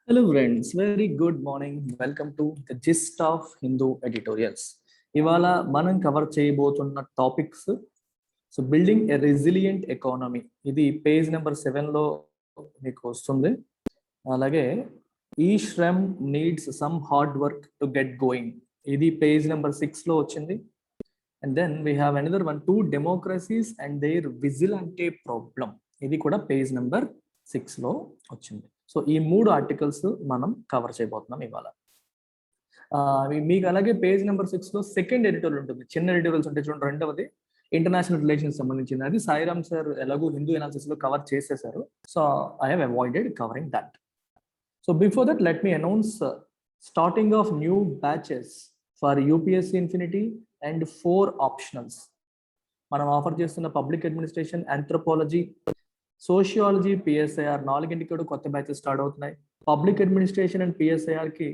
Hello friends, very good morning. Welcome to the gist of Hindu editorials. ఇవాళ మనం cover చేయబోతున్న topics building a resilient economy. ఇది page number 7లో మీకు వస్తుంది. అలాగే e Shram needs some hard work to get going, ఇది page number 6లో వచ్చింది. And then we have another one, 2 democracies and their vigilante problem, ఇది కూడా పేజ్ నెంబర్ 6లో వచ్చింది. సో ఈ 3 ఆర్టికల్స్ మనం కవర్ చేయబోతున్నాం ఇవాళ. మీకు అలాగే పేజ్ నెంబర్ 6లో సెకండ్ ఎడిటోరియల్ ఉంటుంది. చిన్న ఎడిటోరియల్స్ ఉంటాయి చూడండి. రెండవది ఇంటర్నేషనల్ రిలేషన్స్ సంబంధించింది. అది సాయిరామ్ సార్ ఎలాగో హిందూ ఎనాలిసిస్ లో కవర్ చేసేసారు. So I have avoided covering that. So before that let me announce starting of new batches for UPSC Infinity and 4 optionals. మనం ఆఫర్ చేస్తున్న public administration, anthropology, sociology, PSIR 4ంటికి కూడా కొత్త బ్యాచెస్ స్టార్ట్ అవుతున్నాయి. Public administration and PSIR కి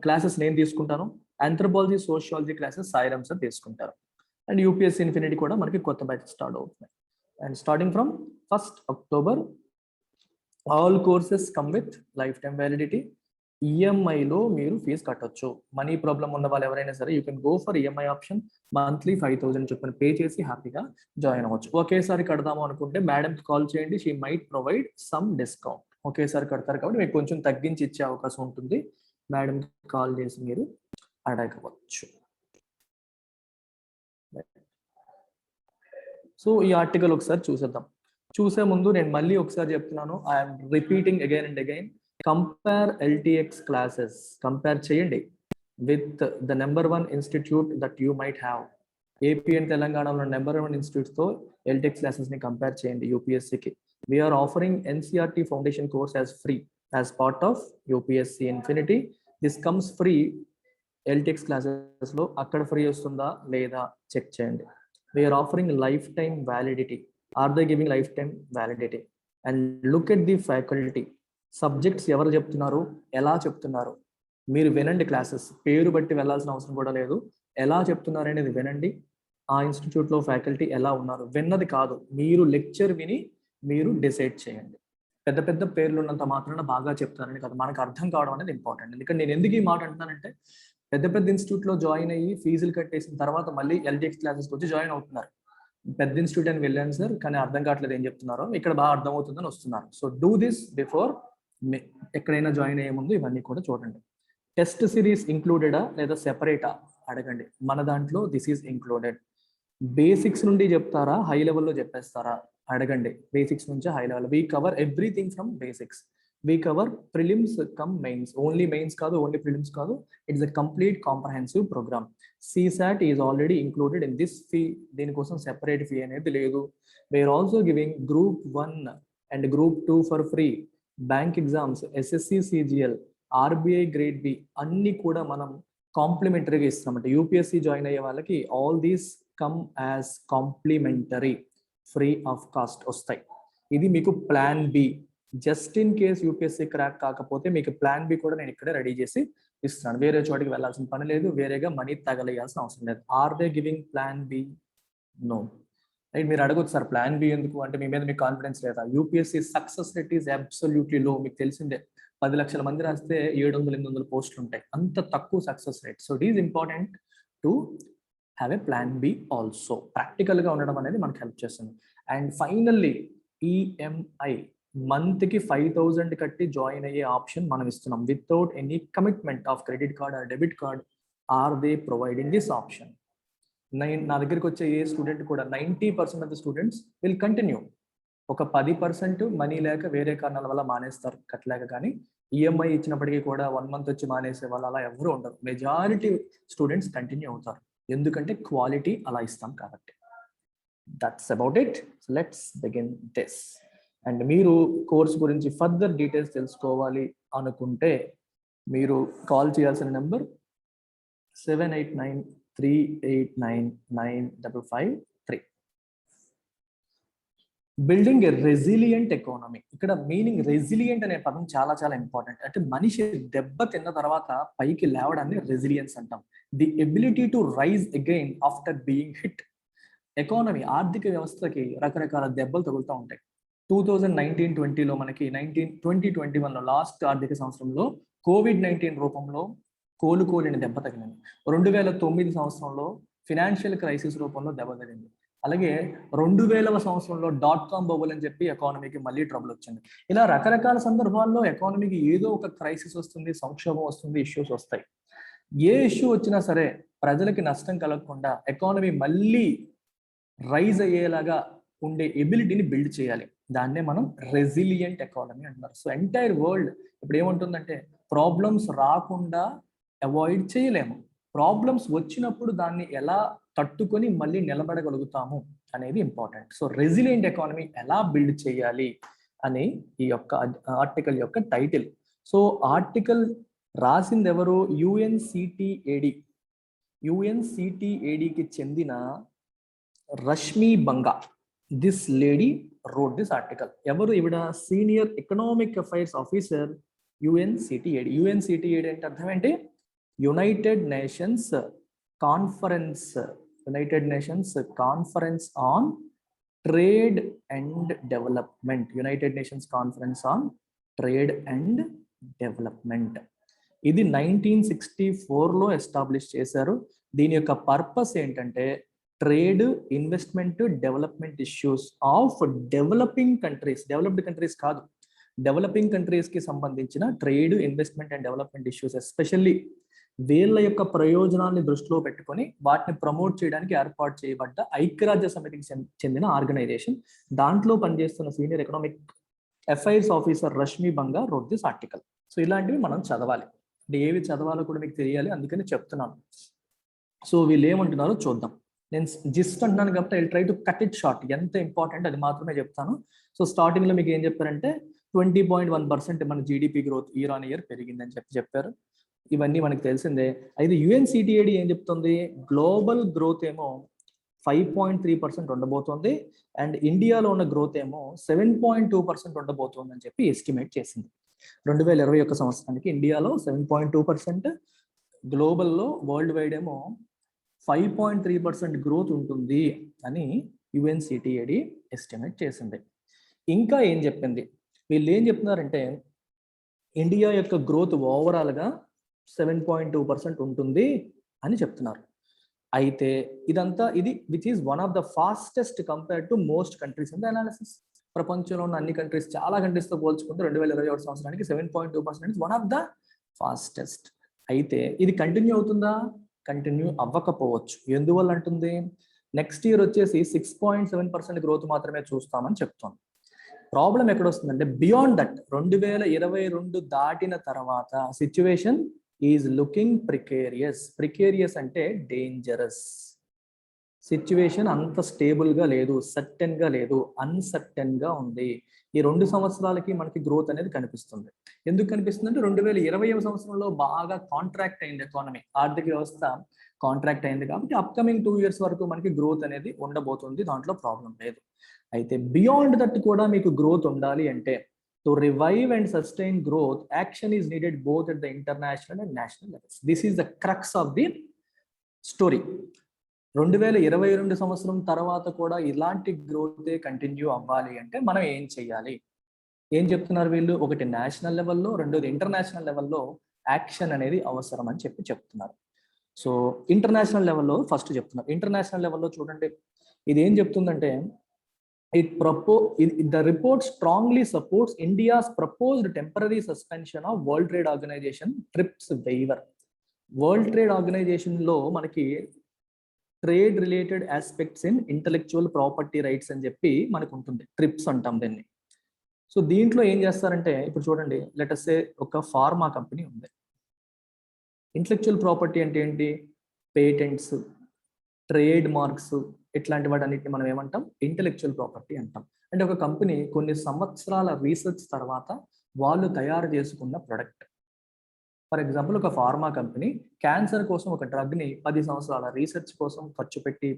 classes నేను తీసుకుంటాను. Anthropology, sociology classes Sairam sir తీసుకుంటారు. అండ్ యూపీఎస్సీ ఇన్ఫినిటీ కూడా మనకి కొత్త బ్యాచెస్ స్టార్ట్ అవుతున్నాయి. And starting from 1st October all courses come with lifetime validity. ఈఎంఐలో మీరు ఫీజు కట్టొచ్చు. మనీ ప్రాబ్లం ఉన్న వాళ్ళు ఎవరైనా సరే you can go for EMI option. Monthly 5,000 చొప్పున పే చేసి హ్యాపీగా జాయిన్ అవ్వచ్చు. ఒకేసారి కడదాము అనుకుంటే మేడంకి కాల్ చేయండి, she might provide some discount. ఒకేసారి కడతారు కాబట్టి మీకు కొంచెం తగ్గించి ఇచ్చే అవకాశం ఉంటుంది. మేడంకి కాల్ చేసి మీరు అడగవచ్చు. సో ఈ ఆర్టికల్ ఒకసారి చూసేద్దాం. చూసే ముందు నేను మళ్ళీ ఒకసారి చెప్తున్నాను, I'm repeating again and again, compare LTX classes, compare చేయండి with the number 1 institute that you might have. AP and తెలంగాణలో నెంబర్ 1 ఇన్స్టిట్యూట్స్తో ఎల్టీఎక్స్ క్లాసెస్ని కంపేర్ చేయండి యూపీఎస్సీకి. We're offering NCERT foundation course as free as part of UPSC Infinity. This comes free. LTX క్లాసెస్లో అక్కడ free వస్తుందా లేదా చెక్ చేయండి. We're offering lifetime validity. Are they giving lifetime validity? And look at the faculty. Subjects ఎవరు చెప్తున్నారు, ఎలా చెప్తున్నారు, మీరు వినండి. క్లాసెస్ పేరు బట్టి వెళ్ళాల్సిన అవసరం కూడా లేదు. ఎలా చెప్తున్నారు అనేది వినండి. ఆ ఇన్స్టిట్యూట్లో ఫ్యాకల్టీ ఎలా ఉన్నారు విన్నది కాదు, మీరు లెక్చర్ విని మీరు డిసైడ్ చేయండి. పెద్ద పెద్ద పేర్లు ఉన్నంత మాత్రాన బాగా చెప్తున్నారని కాదు, మనకు అర్థం కావడం అనేది ఇంపార్టెంట్. ఎందుకంటే నేను ఎందుకు ఈ మాట అంటున్నానంటే, పెద్ద పెద్ద ఇన్స్టిట్యూట్లో జాయిన్ అయ్యి ఫీజులు కట్టేసిన తర్వాత మళ్ళీ ఎల్టీఎక్స్ క్లాసెస్కి వచ్చి జాయిన్ అవుతున్నారు. పెద్ద ఇన్స్టిట్యూట్ అని వెళ్ళాను సార్, కానీ అర్థం కావట్లేదు ఏం చెప్తున్నారో, ఇక్కడ బాగా అర్థమవుతుందని వస్తున్నారు. సో డూ దిస్ బిఫోర్ ఎక్కడైనా జాయిన్ అయ్యే ముందు ఇవన్నీ కూడా చూడండి. టెస్ట్ సిరీస్ ఇంక్లూడెడా లేదా సెపరేటా అడగండి. మన దాంట్లో దిస్ ఈజ్ ఇంక్లూడెడ్. బేసిక్స్ నుండి చెప్తారా, హై లెవెల్లో చెప్పేస్తారా అడగండి. బేసిక్స్ నుంచి high level. We cover everything from basics. We cover prelims cum mains. Only mains కాదు, ఓన్లీ ప్రిలిమ్స్ కాదు. It's a complete comprehensive program. CSAT is already included in this fee. దీనికోసం separate fee అనేది లేదు. We are also giving Group 1 and Group 2 for free. Bank exams, SSC, CGL, RBI grade B అన్ని కూడా మనం కాంప్లిమెంటరీగా ఇస్తామంటే UPSC join అయ్యే వాళ్ళకి all these come as complementary, free of cost వస్తాయి. ఇది మీకు plan B. Just in case UPSC crack కాకపోతే మీకు ప్లాన్ బి కూడా నేను ఇక్కడే రెడీ చేసి ఇస్తున్నాను. వేరే చోటికి వెళ్ళాల్సిన పని లేదు, వేరేగా మనీ తగలేయాల్సిన అవసరం లేదు. Are they giving plan B? No. Right, మీరు అడగొచ్చు సార్ ప్లాన్ బి ఎందుకు అంటే, మీ మీద మీకు కాన్ఫిడెన్స్ లేదా? UPSC success rate is absolutely లో. మీకు తెలిసిందే, 10 లక్షల మంది రాస్తే 700-800 పోస్టులు ఉంటాయి. అంత తక్కువ success rate. So it is important to have a plan be also. ప్రాక్టికల్గా ఉండడం అనేది మనకు హెల్ప్ చేస్తుంది. అండ్ ఫైనల్లీ ఈఎంఐ, మంత్కి 5,000 కట్టి జాయిన్ అయ్యే ఆప్షన్ మనం ఇస్తున్నాం without any commitment of credit card or debit card. Are they providing this option? నా దగ్గరికి వచ్చే ఏ స్టూడెంట్ కూడా 90% of the students will continue. ఒక 10% మనీ లేక వేరే కారణాల వల్ల మానేస్తారు కట్టలేక. కానీ ఈఎంఐ ఇచ్చినప్పటికీ కూడా 1 మంత్ వచ్చి మానేసే వాళ్ళు అలా ఎవరు ఉండరు. మెజారిటీ స్టూడెంట్స్ కంటిన్యూ అవుతారు, ఎందుకంటే క్వాలిటీ అలా ఇస్తాం కాబట్టి. That's about it. Let's begin this. And మీరు కోర్స్ గురించి ఫర్దర్ డీటెయిల్స్ తెలుసుకోవాలి అనుకుంటే మీరు కాల్ చేయాల్సిన number 78938999553. Building a resilient economy. ఇక్కడ మీనింగ్ రెసిలియంట్ అనే పదం చాలా చాలా ఇంపార్టెంట్. అంటే మనిషి దెబ్బ తిన్న తర్వాత పైకి లేవడాన్ని రెసిలియన్స్ అంటాం. The ability to rise again after being hit. Economy, ఆర్థిక వ్యవస్థకి రకరకాల దెబ్బలు తగులుతూ ఉంటాయి. 2019-20లో మనకి 2021లో లాస్ట్ ఆర్థిక సంవత్సరంలో COVID-19 రూపంలో కోలుకోలేని దెబ్బ తగిలింది. 2009 సంవత్సరంలో ఫినాన్షియల్ క్రైసిస్ రూపంలో దెబ్బ తగిలింది. అలాగే 2000వ సంవత్సరంలో .com బబుల్ అని చెప్పి ఎకానమీకి మళ్ళీ ట్రబుల్ వచ్చింది. ఇలా రకరకాల సందర్భాల్లో ఎకానమీకి ఏదో ఒక క్రైసిస్ వస్తుంది, సంక్షోభం వస్తుంది, ఇష్యూస్ వస్తాయి. ఏ ఇష్యూ వచ్చినా సరే ప్రజలకి నష్టం కలగకుండా ఎకానమీ మళ్ళీ రైజ్ అయ్యేలాగా ఉండే ఎబిలిటీని బిల్డ్ చేయాలి. దాన్నే మనం రెసిలియంట్ ఎకానమీ అంటున్నారు. సో ఎంటైర్ వరల్డ్ ఇప్పుడు ఏముంటుందంటే ప్రాబ్లమ్స్ రాకుండా అవాయిడ్ చేయలేము, ప్రాబ్లమ్స్ వచ్చినప్పుడు దాన్ని ఎలా తట్టుకొని మళ్ళీ నిలబడగలుగుతాము అనేది ఇంపార్టెంట్. సో రెసిలియంట్ ఎకానమీ ఎలా బిల్డ్ చేయాలి అని ఈ యొక్క ఆర్టికల్ యొక్క టైటిల్. సో ఆర్టికల్ రాసింది ఎవరు? యుఎన్సిటిఏడికి చెందిన Rashmi Banga. This lady wrote this article. ఎవరు ఈవిడ? Senior economic affairs officer UNCTAD. UNCTAD అంటే అర్థం ఏంటి? United nations conference on trade and development. United nations conference on trade and development. ఇది 1964లో ఎస్టాబ్లిష్ చేశారు. దీని యొక్క పర్పస్ ఏంటంటే trade, investment, development issues of developing countries. Developed countries కాదు, డెవలపింగ్ కంట్రీస్ కి సంబంధించిన trade, investment and development issues, especially వీళ్ళ యొక్క ప్రయోజనాన్ని దృష్టిలో పెట్టుకొని వాటిని ప్రమోట్ చేయడానికి ఏర్పాటు చేయబడ్డ ఐక్యరాజ్య సమితికి చెందిన ఆర్గనైజేషన్. దాంట్లో పనిచేస్తున్న senior economic affairs officer Rashmi Banga wrote this article. So ఇలాంటివి మనం చదవాలి. అంటే ఏవి చదవాలో కూడా మీకు తెలియాలి, అందుకని చెప్తున్నాను. సో వీళ్ళు ఏమంటున్నారో చూద్దాం. నేను జిస్ట్ అంటున్నాను కాబట్టి I try to cut it short. ఎంత ఇంపార్టెంట్ అది మాత్రమే చెప్తాను. సో స్టార్టింగ్ లో మీకు ఏం చెప్పారంటే 20.1% మన GDP growth year on year పెరిగిందని చెప్పారు. ఇవన్నీ మనకు తెలిసిందే. అయితే యుఎన్సిటిఏడి ఏం చెప్తుంది? గ్లోబల్ గ్రోత్ ఏమో 5.3% ఉండబోతుంది అండ్ ఇండియాలో ఉన్న గ్రోత్ ఏమో 7.2% ఉండబోతుంది అని చెప్పి ఎస్టిమేట్ చేసింది. 2021 సంవత్సరానికి ఇండియాలో 7.2%, గ్లోబల్లో వరల్డ్ వైడ్ ఏమో 5.3% గ్రోత్ ఉంటుంది అని యుఎన్సిటిఏడి ఎస్టిమేట్ చేసింది. ఇంకా ఏం చెప్పింది? వీళ్ళు ఏం చెప్తున్నారంటే ఇండియా యొక్క గ్రోత్ ఓవరాల్గా 7.2% ఉంటుంది అని చెప్తున్నారు. అయితే ఇది which is one of the fastest compare to most countries in the analysis. ప్రపంచంలో ఉన్న అన్ని కంట్రీస్, చాలా కంట్రీస్తో పోల్చుకుంటే 2021 సంవత్సరానికి 7.2% is one of the fastest. అయితే ఇది కంటిన్యూ అవుతుందా? కంటిన్యూ అవ్వకపోవచ్చు. ఎందువల్ల అంటుంది? నెక్స్ట్ ఇయర్ వచ్చేసి 6.7% గ్రోత్ మాత్రమే చూస్తామని చెప్తోంది. ప్రాబ్లం ఎక్కడ వస్తుందంటే బియాండ్ దట్ 2022 దాటిన తర్వాత situation is looking precarious. Precarious అంటే డేంజరస్. సిచ్యువేషన్ అంత స్టేబుల్ గా లేదు, సర్టెన్ గా లేదు, అన్సర్టెన్ గా ఉంది. ఈ 2 సంవత్సరాలకి మనకి గ్రోత్ అనేది కనిపిస్తుంది. ఎందుకు కనిపిస్తుంది అంటే 2020వ సంవత్సరంలో బాగా కాంట్రాక్ట్ అయింది ఎకానమీ, ఆర్థిక వ్యవస్థ కాంట్రాక్ట్ అయింది కాబట్టి అప్కమింగ్ 2 years వరకు మనకి గ్రోత్ అనేది ఉండబోతుంది, దాంట్లో ప్రాబ్లం లేదు. అయితే బియాండ్ దట్ కూడా మీకు గ్రోత్ ఉండాలి అంటే to revive and sustain growth, action is needed both at the international and national levels. This is the crux of the story. 2022 సంవత్సరం తర్వాత కూడా ఇలాంటి గ్రోతే కంటిన్యూ అవ్వాలి అంటే మనం ఏం చేయాలి? ఏం చెప్తున్నారు వీళ్ళు? ఒకటి నేషనల్ లెవెల్లో, రెండోది ఇంటర్నేషనల్ లెవెల్లో యాక్షన్ అనేది అవసరం అని చెప్తున్నారు. సో ఇంటర్నేషనల్ లెవెల్లో ఫస్ట్ చెప్తున్నారు. ఇంటర్నేషనల్ లెవెల్లో చూడండి, ఇది ఏం చెప్తుందంటే the report strongly supports India's proposed temporary suspension of World Trade Organization TRIPS waiver. World Trade Organization లో మనకి trade related aspects in intellectual property rights అని చెప్పి మనకు ఉంటుంది, ట్రిప్స్ అంటాం దీన్ని. సో దీంట్లో ఏం చేస్తారంటే ఇప్పుడు చూడండి, లెట్ అస్ సే ఒక ఫార్మా కంపెనీ ఉంది. ఇంటెలెక్చువల్ ప్రాపర్టీ అంటే ఏంటి? పేటెంట్స్, ట్రేడ్ మార్క్స్, ఇట్లాంటి వాటన్నిటిని మనం ఏమంటాం? ఇంటెలెక్చువల్ ప్రాపర్టీ అంటాం. అంటే ఒక కంపెనీ కొన్ని సంవత్సరాల రీసెర్చ్ తర్వాత వాళ్ళు తయారు చేసుకున్న ప్రొడక్ట్. ఫర్ ఎగ్జాంపుల్, ఒక ఫార్మా కంపెనీ క్యాన్సర్ కోసం ఒక డ్రగ్ని 10 సంవత్సరాల రీసెర్చ్ కోసం ఖర్చు పెట్టి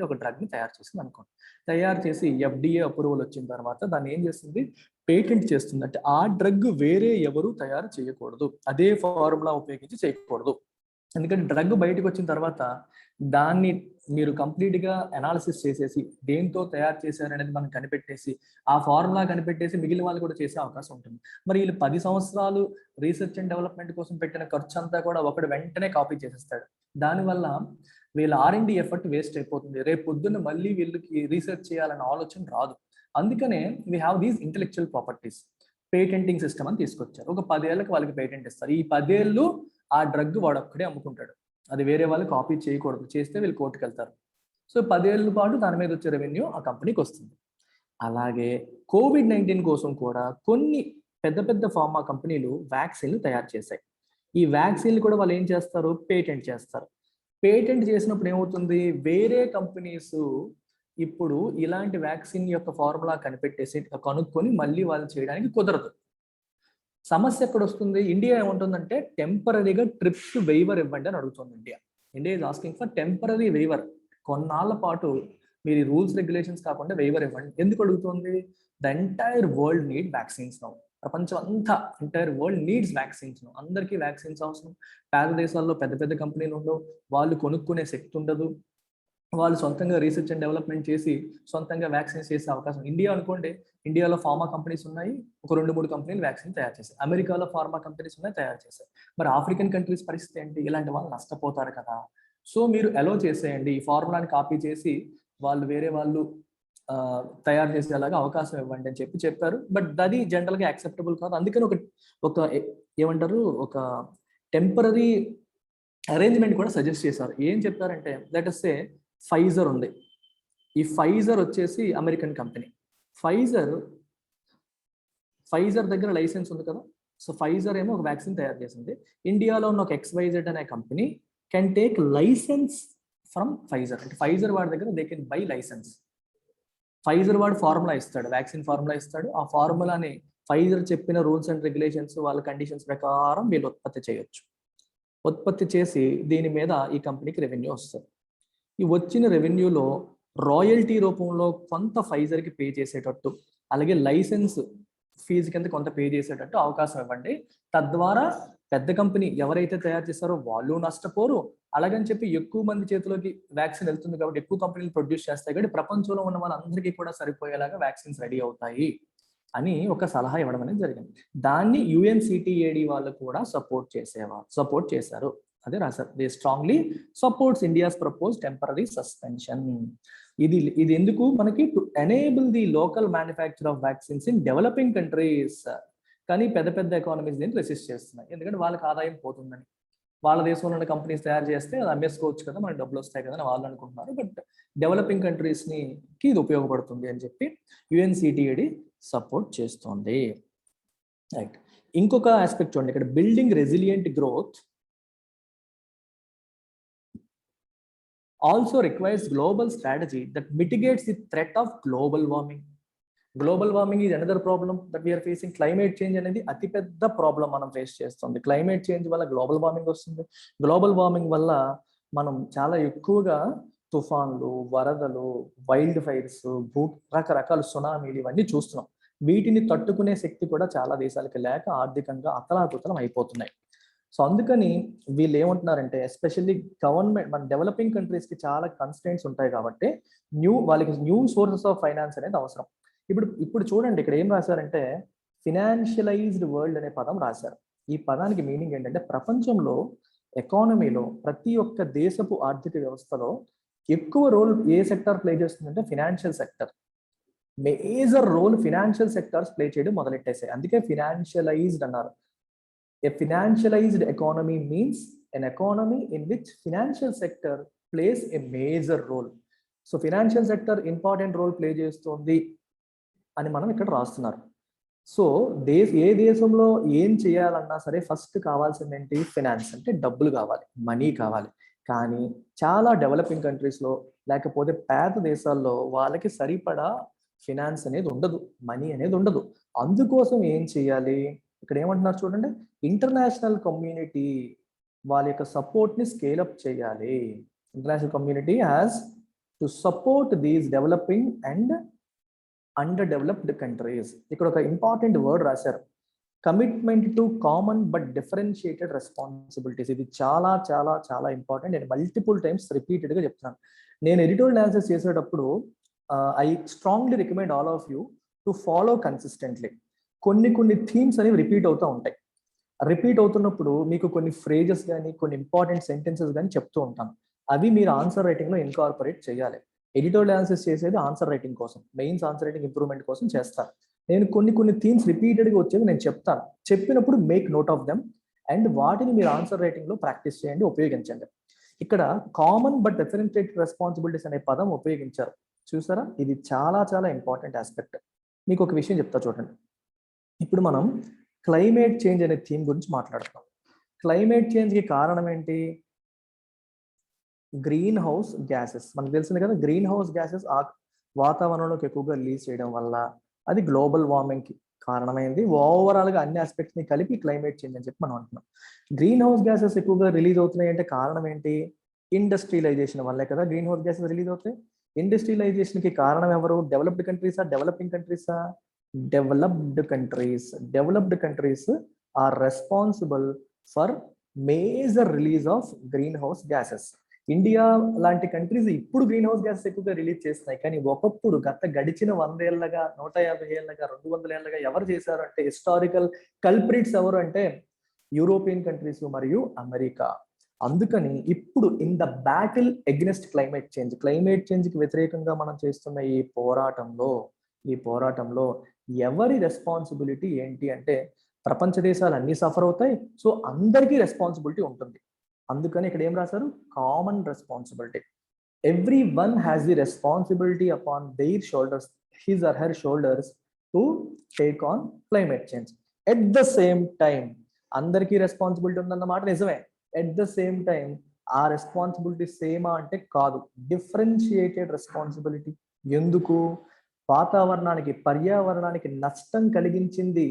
ఒక డ్రగ్ని తయారు చేసింది అనుకోండి. తయారు చేసి FDA అప్రూవల్ వచ్చిన తర్వాత దాన్ని ఏం చేస్తుంది? పేటెంట్ చేస్తుంది. అంటే ఆ డ్రగ్ వేరే ఎవరు తయారు చేయకూడదు, అదే ఫార్ములా ఉపయోగించి చేయకూడదు. ఎందుకంటే డ్రగ్ బయటకు వచ్చిన తర్వాత దాన్ని మీరు కంప్లీట్గా అనాలిసిస్ చేసేసి దేంతో తయారు చేశారు అనేది మనం కనిపెట్టేసి ఆ ఫార్ములా కనిపెట్టేసి మిగిలిన వాళ్ళు కూడా చేసే అవకాశం ఉంటుంది. మరి వీళ్ళు 10 సంవత్సరాలు రీసెర్చ్ అండ్ డెవలప్మెంట్ కోసం పెట్టిన ఖర్చు అంతా కూడా ఒకడు వెంటనే కాపీ చేసేస్తాడు. దానివల్ల వీళ్ళ R&D ఎఫర్ట్ వేస్ట్ అయిపోతుంది. రేపు పొద్దున్న మళ్ళీ వీళ్ళకి రీసెర్చ్ చేయాలన్న ఆలోచన రాదు. అందుకనే we have these intellectual properties, patenting system అని తీసుకొచ్చారు. ఒక 10 ఏళ్ళకి వాళ్ళకి పేటెంట్ ఇస్తారు. ఈ 10 ఏళ్ళు ఆ డ్రగ్ వాడు ఒక్కడే అమ్ముకుంటాడు. అది వేరే వాళ్ళు కాపీ చేయకూడదు. చేస్తే వీళ్ళు కోర్టుకు వెళ్తారు. సో 10 ఏళ్ళ పాటు దాని మీద వచ్చే రెవెన్యూ ఆ కంపెనీకి వస్తుంది. అలాగే COVID-19 కోసం కూడా కొన్ని పెద్ద పెద్ద ఫార్మా కంపెనీలు వ్యాక్సిన్లు తయారు చేశాయి. ఈ వ్యాక్సిన్లు కూడా వాళ్ళు ఏం చేస్తారు? పేటెంట్ చేస్తారు. పేటెంట్ చేసినప్పుడు ఏమవుతుంది? వేరే కంపెనీస్ ఇప్పుడు ఇలాంటి వ్యాక్సిన్ యొక్క ఫార్ములా కనిపెట్టేసి కనుక్కొని మళ్ళీ వాళ్ళు చేయడానికి కుదరదు. సమస్య ఎక్కడ వస్తుంది? ఇండియా ఏముంటుందంటే టెంపరీగా ట్రిప్స్ వెయివర్ ఇవ్వండి అని అడుగుతుంది India. India is asking for temporary waiver. కొన్నాళ్ళ పాటు మీరు రూల్స్ రెగ్యులేషన్స్ కాకుండా వెయివర్ ఇవ్వండి. ఎందుకు అడుగుతుంది? The entire world need vaccines now. ప్రపంచం అంతా entire world needs vaccines now. అందరికీ వ్యాక్సిన్స్ అవసరం. పేద దేశాల్లో పెద్ద పెద్ద కంపెనీలు ఉండవు, వాళ్ళు కొనుక్కునే శక్తి ఉండదు, వాళ్ళు సొంతంగా రీసెర్చ్ అండ్ డెవలప్మెంట్ చేసి సొంతంగా వ్యాక్సిన్స్ చేసే అవకాశం. ఇండియా అనుకోండి, ఇండియాలో ఫార్మా కంపెనీస్ ఉన్నాయి, ఒక 2-3 కంపెనీలు వ్యాక్సిన్ తయారు చేశాయి. అమెరికాలో ఫార్మా కంపెనీస్ ఉన్నాయి, తయారు చేశాయి. మరి ఆఫ్రికన్ కంట్రీస్ పరిస్థితి ఏంటి? ఇలాంటి వాళ్ళు నష్టపోతారు కదా. సో మీరు అలో చేసేయండి, ఈ ఫార్ములాని కాపీ చేసి వాళ్ళు వేరే వాళ్ళు తయారు చేసేలాగా అవకాశం ఇవ్వండి అని చెప్పారు. బట్ అది జనరల్గా యాక్సెప్టబుల్ కాదు. అందుకని ఒక ఏమంటారు, ఒక టెంపరీ అరేంజ్మెంట్ కూడా సజెస్ట్ చేశారు. ఏం చెప్పారంటే, లెట్ అస్ సే ఫైజర్ ఉంది. ఈ ఫైజర్ వచ్చేసి అమెరికన్ కంపెనీ. ఫైజర్ దగ్గర లైసెన్స్ ఉంది కదా. సో ఫైజర్ ఏమో ఒక వ్యాక్సిన్ తయారు చేసింది. ఇండియాలో ఉన్న ఒక XYZ అనే company can take license from Pfizer. అంటే ఫైజర్ వాడి దగ్గర they can buy license. Pfizer వాడు ఫార్ములా ఇస్తాడు, వ్యాక్సిన్ ఫార్ములా ఇస్తాడు. ఆ ఫార్ములాని ఫైజర్ చెప్పిన రూల్స్ అండ్ రెగ్యులేషన్స్, వాళ్ళ కండిషన్స్ ప్రకారం వీళ్ళు ఉత్పత్తి చేయొచ్చు. ఉత్పత్తి చేసి దీని మీద ఈ కంపెనీకి రెవెన్యూ వస్తుంది. ఈ వచ్చిన రెవెన్యూలో రాయల్టీ రూపంలో కొంత ఫైజర్కి పే చేసేటట్టు, అలాగే లైసెన్స్ ఫీజు కింద కొంత పే చేసేటట్టు అవకాశం ఇవ్వండి. తద్వారా పెద్ద కంపెనీ ఎవరైతే తయారు చేస్తారో వాళ్ళు నష్టపోరు. అలాగని చెప్పి ఎక్కువ మంది చేతిలోకి వ్యాక్సిన్ వెళ్తుంది కాబట్టి ఎక్కువ కంపెనీలు ప్రొడ్యూస్ చేస్తాయి కాబట్టి ప్రపంచంలో ఉన్న వాళ్ళందరికీ కూడా సరిపోయేలాగా వ్యాక్సిన్స్ రెడీ అవుతాయి అని ఒక సలహా ఇవ్వడం అనేది జరిగింది. దాన్ని UNCTAD వాళ్ళు కూడా సపోర్ట్ చేశారు. అదే రాశారు, they strongly supports India's propose temporary suspension. ఇది ఎందుకు మనకి? To enable the local manufacture of vaccines in developing countries. కానీ పెద్ద పెద్ద ఎకానమీస్ దీన్ని రెసిస్ట్ చేస్తున్నాయి, ఎందుకంటే వాళ్ళకి ఆదాయం పోతుందని. వాళ్ళ దేశంలో ఉన్న కంపెనీస్ తయారు చేస్తే అది అమ్మేసుకోవచ్చు కదా, మనకి డబ్బులు వస్తాయి కదా అని వాళ్ళు అనుకుంటున్నారు. బట్ డెవలపింగ్ కంట్రీస్కి ఇది ఉపయోగపడుతుంది అని చెప్పి UNCTAD సపోర్ట్ చేస్తుంది. రైట్. ఇంకొక ఆస్పెక్ట్ చూడండి ఇక్కడ, building resilient growth also requires global strategy that mitigates the threat of global warming. Global warming is another problem that we are facing. Climate change అనేది అతి పెద్ద ప్రాబ్లం మనం ఫేస్ చేస్తుంది. Climate change వల్ల global warming వస్తుంది. Global warming వల్ల మనం చాలా ఎక్కువగా తుఫాన్లు, వరదలు, వైల్డ్ ఫైర్స్, రకరకాల సునామీలు ఇవన్నీ చూస్తున్నాం. వీటిని తట్టుకునే శక్తి కూడా చాలా దేశాలకి లేక ఆర్థికంగా అతలాకుతలం అయిపోతున్నాయి. సో అందుకని వీళ్ళు ఏమంటున్నారంటే, ఎస్పెషల్లీ గవర్నమెంట్, మన డెవలపింగ్ కంట్రీస్కి చాలా కన్స్టెంట్స్ ఉంటాయి కాబట్టి వాళ్ళకి న్యూ సోర్సెస్ ఆఫ్ ఫైనాన్స్ అనేది అవసరం. ఇప్పుడు చూడండి ఇక్కడ ఏం రాశారంటే, ఫినాన్షియలైజ్డ్ వరల్డ్ అనే పదం రాశారు. ఈ పదానికి మీనింగ్ ఏంటంటే, ప్రపంచంలో ఎకానమీలో ప్రతి ఒక్క దేశపు ఆర్థిక వ్యవస్థలో ఎక్కువ రోల్ ఏ సెక్టర్ ప్లే చేస్తుందంటే financial sector. Major role financial sectors play చేయడం మొదలెట్టేసాయి. అందుకే ఫినాన్షియలైజ్డ్ అన్నారు. A financialized economy means an economy in which financial sector plays a major role. So financial sector important role play చేస్తుంది అని మనం ఇక్కడ రాస్తున్నారు. సో ఏ దేశంలో ఏం చేయాలన్నా సరే ఫస్ట్ కావాల్సింది ఏంటి? ఫినాన్స్. అంటే డబ్బులు కావాలి, మనీ కావాలి. కానీ చాలా డెవలపింగ్ కంట్రీస్లో లేకపోతే పేద దేశాల్లో వాళ్ళకి సరిపడా ఫినాన్స్ అనేది ఉండదు, మనీ అనేది ఉండదు. అందుకోసం ఏం చేయాలి? ఇక్కడ ఏమంటున్నారు చూడండి, ఇంటర్నేషనల్ కమ్యూనిటీ వాళ్ళ యొక్క సపోర్ట్ని స్కేలప్ చేయాలి. International community has to support these developing and under developed countries. ఇక్కడ ఒక ఇంపార్టెంట్ వర్డ్ రాశారు, commitment to common but differentiated responsibilities. ఇది చాలా చాలా చాలా ఇంపార్టెంట్. నేను మల్టిపుల్ టైమ్స్ రిపీటెడ్గా చెప్తున్నాను. నేను ఎడిటోరియల్ అనాలిసిస్ చేసేటప్పుడు I strongly recommend all of you to follow consistently. కొన్ని థీమ్స్ అనేవి రిపీట్ అవుతూ ఉంటాయి. రిపీట్ అవుతున్నప్పుడు మీకు కొన్ని ఫ్రేజెస్ కానీ కొన్ని ఇంపార్టెంట్ సెంటెన్సెస్ కానీ చెప్తూ ఉంటాను. అవి మీరు ఆన్సర్ రైటింగ్లో ఇన్కార్పొరేట్ చేయాలి. ఎడిటోరియల్ అనాలిసిస్ చేసేది ఆన్సర్ రైటింగ్ కోసం, మెయిన్స్ ఆన్సర్ రైటింగ్ ఇంప్రూవ్మెంట్ కోసం చేస్తాను. నేను కొన్ని థీమ్స్ రిపీటెడ్గా వచ్చేవి నేను చెప్తాను. చెప్పినప్పుడు make note of them and వాటిని మీరు ఆన్సర్ రైటింగ్లో ప్రాక్టీస్ చేయండి, ఉపయోగించండి. ఇక్కడ కామన్ బట్ డిఫరెన్షియేటెడ్ రెస్పాన్సిబిలిటీస్ అనే పదం ఉపయోగించారు చూసారా, ఇది చాలా చాలా ఇంపార్టెంట్ ఆస్పెక్ట్. మీకు ఒక విషయం చెప్తా చూడండి. ఇప్పుడు మనం క్లైమేట్ చేంజ్ అనే థీమ్ గురించి మాట్లాడుతున్నాం. క్లైమేట్ చేంజ్కి కారణం ఏంటి? Green house gases. మనకు తెలిసింది కదా, గ్రీన్ హౌస్ గ్యాసెస్ వాతావరణంలోకి ఎక్కువగా రిలీజ్ చేయడం వల్ల అది గ్లోబల్ వార్మింగ్కి కారణమైంది. ఓవరాల్గా అన్ని ఆస్పెక్ట్స్ని కలిపి క్లైమేట్ చేంజ్ అని చెప్పి మనం అంటున్నాం. గ్రీన్ హౌస్ గ్యాసెస్ ఎక్కువగా రిలీజ్ అవుతున్నాయి అంటే కారణం ఏంటి? ఇండస్ట్రియలైజేషన్ వల్లే కదా గ్రీన్ హౌస్ గ్యాసెస్ రిలీజ్ అవుతాయి. ఇండస్ట్రియలైజేషన్కి కారణం ఎవరు? డెవలప్డ్ కంట్రీసా, డెవలపింగ్ కంట్రీసా? Developed countries. Developed countries are responsible for major release of greenhouse gases. India లాంటి కంట్రీస్ ఇప్పుడు గ్రీన్ హౌస్ గ్యాసెస్ ఎక్కువగా రిలీజ్ చేస్తున్నాయి, కానీ ఒకప్పుడు గడిచిన 100 ఏళ్ళగా 150 ఏళ్ళగా 200 ఏళ్ళగా ఎవరు చేశారు అంటే, హిస్టారికల్ కల్ప్రిట్స్ ఎవరు అంటే యూరోపియన్ కంట్రీస్ మరియు అమెరికా. అందుకని ఇప్పుడు in the battle against climate చేంజ్కి వ్యతిరేకంగా మనం చేస్తున్న ఈ పోరాటంలో ఎవరి రెస్పాన్సిబిలిటీ ఏంటి అంటే, ప్రపంచ దేశాలు అన్ని సఫర్ అవుతాయి, సో అందరికీ రెస్పాన్సిబిలిటీ ఉంటుంది. అందుకని ఇక్కడ ఏం రాశారు? Common responsibility. Everyone has the responsibility upon their shoulders, his or her shoulders to take on climate change. At the same time అందరికీ రెస్పాన్సిబిలిటీ ఉందన్నమాట నిజమే. ఎట్ ద సేమ్ టైం ఆ రెస్పాన్సిబిలిటీ సేమా అంటే కాదు, డిఫరెన్షియేటెడ్ రెస్పాన్సిబిలిటీ. ఎందుకు? వాతావరణానికి, పర్యావరణానికి నష్టం కలిగించింది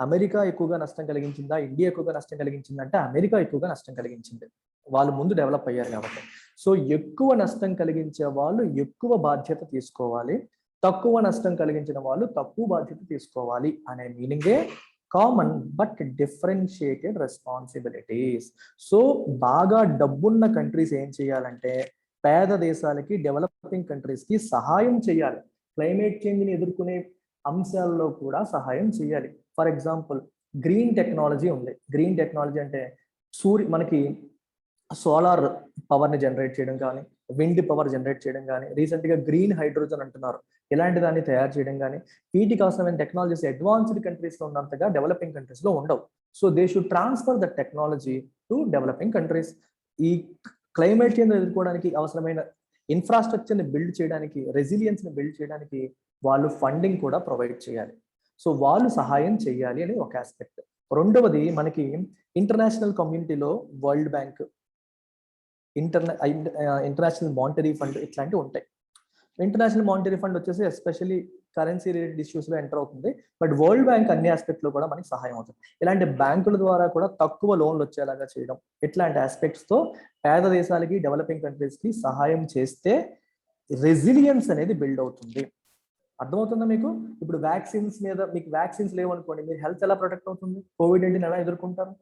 అమెరికా ఎక్కువగా నష్టం కలిగించిందా, ఇండియా ఎక్కువగా నష్టం కలిగించిందంటే అమెరికా ఎక్కువగా నష్టం కలిగించింది. వాళ్ళు ముందు డెవలప్ అయ్యారు కాబట్టి. సో ఎక్కువ నష్టం కలిగించే వాళ్ళు ఎక్కువ బాధ్యత తీసుకోవాలి, తక్కువ నష్టం కలిగించిన వాళ్ళు తక్కువ బాధ్యత తీసుకోవాలి అనే మీనింగే common but differentiated responsibilities. So బాగా డబ్బున్న కంట్రీస్ ఏం చేయాలంటే, పేద దేశాలకి, డెవలపింగ్ కంట్రీస్కి సహాయం చేయాలి. క్లైమేట్ చేంజ్ని ఎదుర్కొనే అంశాల్లో కూడా సహాయం చేయాలి. ఫర్ ఎగ్జాంపుల్ గ్రీన్ టెక్నాలజీ ఉంది. గ్రీన్ టెక్నాలజీ అంటే మనకి సోలార్ పవర్ని జనరేట్ చేయడం కానీ, విండ్ పవర్ జనరేట్ చేయడం కానీ, రీసెంట్గా గ్రీన్ హైడ్రోజన్ అంటున్నారు, ఇలాంటి దాన్ని తయారు చేయడం కానీ, వీటికి అవసరమైన టెక్నాలజీస్ అడ్వాన్స్డ్ కంట్రీస్లో ఉన్నంతగా డెవలపింగ్ కంట్రీస్లో ఉండవు. So they should transfer the technology to developing countries. ఈ క్లైమేట్ చేంజ్ ఎదుర్కోవడానికి అవసరమైన ఇన్ఫ్రాస్ట్రక్చర్ని బిల్డ్ చేయడానికి, రెసిలియన్స్ని బిల్డ్ చేయడానికి వాళ్ళు ఫండింగ్ కూడా ప్రొవైడ్ చేయాలి. సో వాళ్ళు సహాయం చేయాలి అనేది ఒక ఆస్పెక్ట్. రెండవది, మనకి ఇంటర్నేషనల్ కమ్యూనిటీలో world bank, international monetary fund ఇట్లాంటివి ఉంటాయి. ఇంటర్నేషనల్ మానిటరీ ఫండ్ వచ్చేసి ఎస్పెషల్లీ కరెన్సీ రిలేటెడ్ ఇష్యూస్లో ఎంటర్ అవుతుంది, బట్ వరల్డ్ బ్యాంక్ అన్ని ఆస్పెక్ట్లో కూడా మనకి సహాయం అవుతుంది. ఇలాంటి బ్యాంకుల ద్వారా కూడా తక్కువ లోన్లు వచ్చేలాగా చేయడం, ఇట్లాంటి ఆస్పెక్ట్స్తో పేద దేశాలకి, డెవలపింగ్ కంట్రీస్కి సహాయం చేస్తే రెసిలియన్స్ అనేది బిల్డ్ అవుతుంది. అర్థమవుతుందా మీకు? ఇప్పుడు వ్యాక్సిన్స్ మీద, మీకు వ్యాక్సిన్స్ లేవనుకోండి, మీరు హెల్త్ ఎలా ప్రొటెక్ట్ అవుతుంది? కోవిడ్-19 ఎలా ఎదుర్కొంటారు?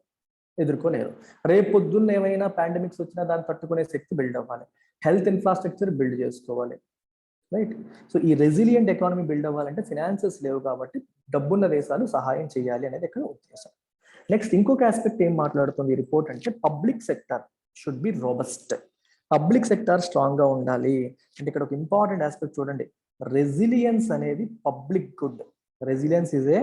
ఎదుర్కోలేరు. రేపు పొద్దున్న ఏమైనా పాండమిక్స్ వచ్చినా దాన్ని తట్టుకునే శక్తి బిల్డ్ అవ్వాలి, హెల్త్ ఇన్ఫ్రాస్ట్రక్చర్ బిల్డ్ చేసుకోవాలి, రైట్? సో ఈ రెసిలియంట్ ఎకానమీ బిల్డ్ అవ్వాలంటే ఫినాన్సెస్ లేవు కాబట్టి డబ్బున్న దేశాలు సహాయం చేయాలి అనేది ఇక్కడ ఉద్దేశం. నెక్స్ట్ ఇంకొక ఆస్పెక్ట్ ఏం మాట్లాడుతుంది ఈ రిపోర్ట్ అంటే, public sector should be robust. Public sector strong గా ఉండాలి అంటే, ఇక్కడ ఒక ఇంపార్టెంట్ ఆస్పెక్ట్ చూడండి, రెసిలియన్స్ అనేది public good. Resilience is a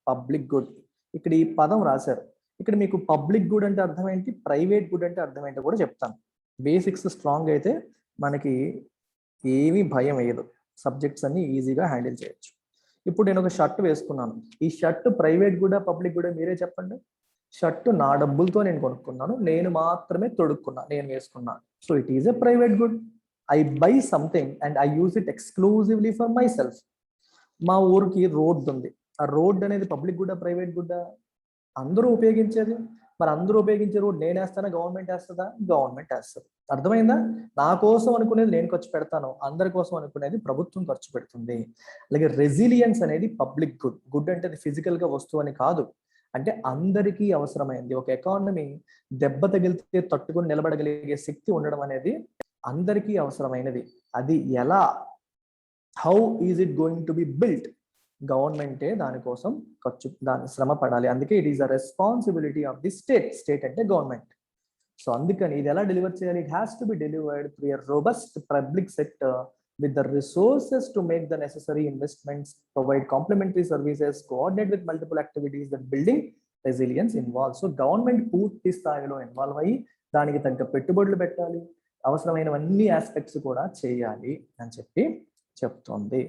public good. ఇక్కడ ఈ పదం రాశారు. ఇక్కడ మీకు పబ్లిక్ గుడ్ అంటే అర్థం ఏంటి, ప్రైవేట్ గుడ్ అంటే అర్థం ఏంటో కూడా చెప్తాను. బేసిక్స్ స్ట్రాంగ్ అయితే మనకి ఏమీ భయం వేయదు, సబ్జెక్ట్స్ అన్ని ఈజీగా హ్యాండిల్ చేయొచ్చు. ఇప్పుడు నేను ఒక షర్ట్ వేసుకున్నాను, ఈ షర్ట్ ప్రైవేట్ గుడా పబ్లిక్ గుడా మీరే చెప్పండి. షర్ట్ నా డబ్బులతో నేను కొనుక్కున్నాను, నేను మాత్రమే తొడుక్కున్నా, నేను వేసుకున్నాను. So it is a private good. I buy something and I use it exclusively for myself. మా ఊరికి రోడ్ ఉంది, ఆ రోడ్ అనేది పబ్లిక్ గుడా ప్రైవేట్ గుడా? అందరూ ఉపయోగించేది. మరి అందరూ ఉపయోగించే రోడ్ నేను వేస్తానా, గవర్నమెంట్ వేస్తుందా? గవర్నమెంట్ వేస్తుంది. అర్థమైందా? నా కోసం అనుకునేది నేను ఖర్చు పెడతాను, అందరి కోసం అనుకునేది ప్రభుత్వం ఖర్చు పెడుతుంది. అలాగే రెసిలియన్స్ అనేది పబ్లిక్ గుడ్. గుడ్ అంటే అది ఫిజికల్ గా వస్తువు అని కాదు, అంటే అందరికీ అవసరమైంది. ఒక ఎకానమీ దెబ్బ తగిలితే తట్టుకొని నిలబడగలిగే శక్తి ఉండడం అనేది అందరికీ అవసరమైనది. అది ఎలా, how is it going to be built? గవర్నమెంటే దానికోసం దాని శ్రమ పడాలి. అందుకే it is the responsibility of the state అంటే గవర్నమెంట్. సో అందుకని ఇది ఎలా డెలివర్ చేయాలి? It has to be delivered through a robust public sector with the resources to make the necessary investments, provide complementary services, coordinate with multiple activities that building resilience involves. So government పూర్తి స్థాయిలో involve అయ్యి దానికి తగ్గ పెట్టుబడులు పెట్టాలి, అవసరమైనవన్నీ aspects కూడా చేయాలి అని చెప్పి చెప్తుంది.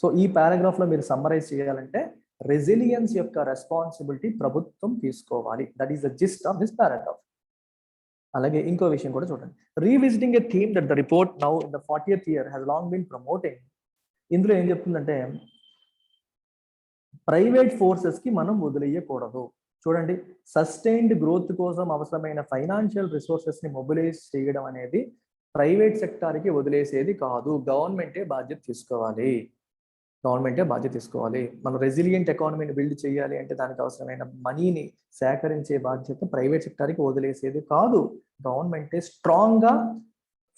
సో ఈ పారాగ్రాఫ్ లో మీరు సమ్మరైజ్ చేయాలంటే రెసిలియన్స్ యొక్క రెస్పాన్సిబిలిటీ ప్రభుత్వం తీసుకోవాలి. That is the gist of this paragraph. అలాగే ఇంకో విషయం కూడా చూడండి, revisiting a theme that the report now in the 40th year has long been promoting. ఇందులో ఏం చెప్తుందంటే ప్రైవేట్ ఫోర్సెస్ కి మనం వదిలేయకూడదు. చూడండి, సస్టైన్డ్ గ్రోత్ కోసం అవసరమైన ఫైనాన్షియల్ రిసోర్సెస్ ని మొబిలైజ్ చేయడం అనేది ప్రైవేట్ సెక్టార్కి వదిలేసేది కాదు, గవర్నమెంటే బాధ్యత తీసుకోవాలి. మనం రెసిలియంట్ ఎకానమీని బిల్డ్ చేయాలి అంటే దానికి అవసరమైన మనీని సేకరించే బాధ్యత ప్రైవేట్ సెక్టార్కి వదిలేసేది కాదు, గవర్నమెంటే స్ట్రాంగ్ గా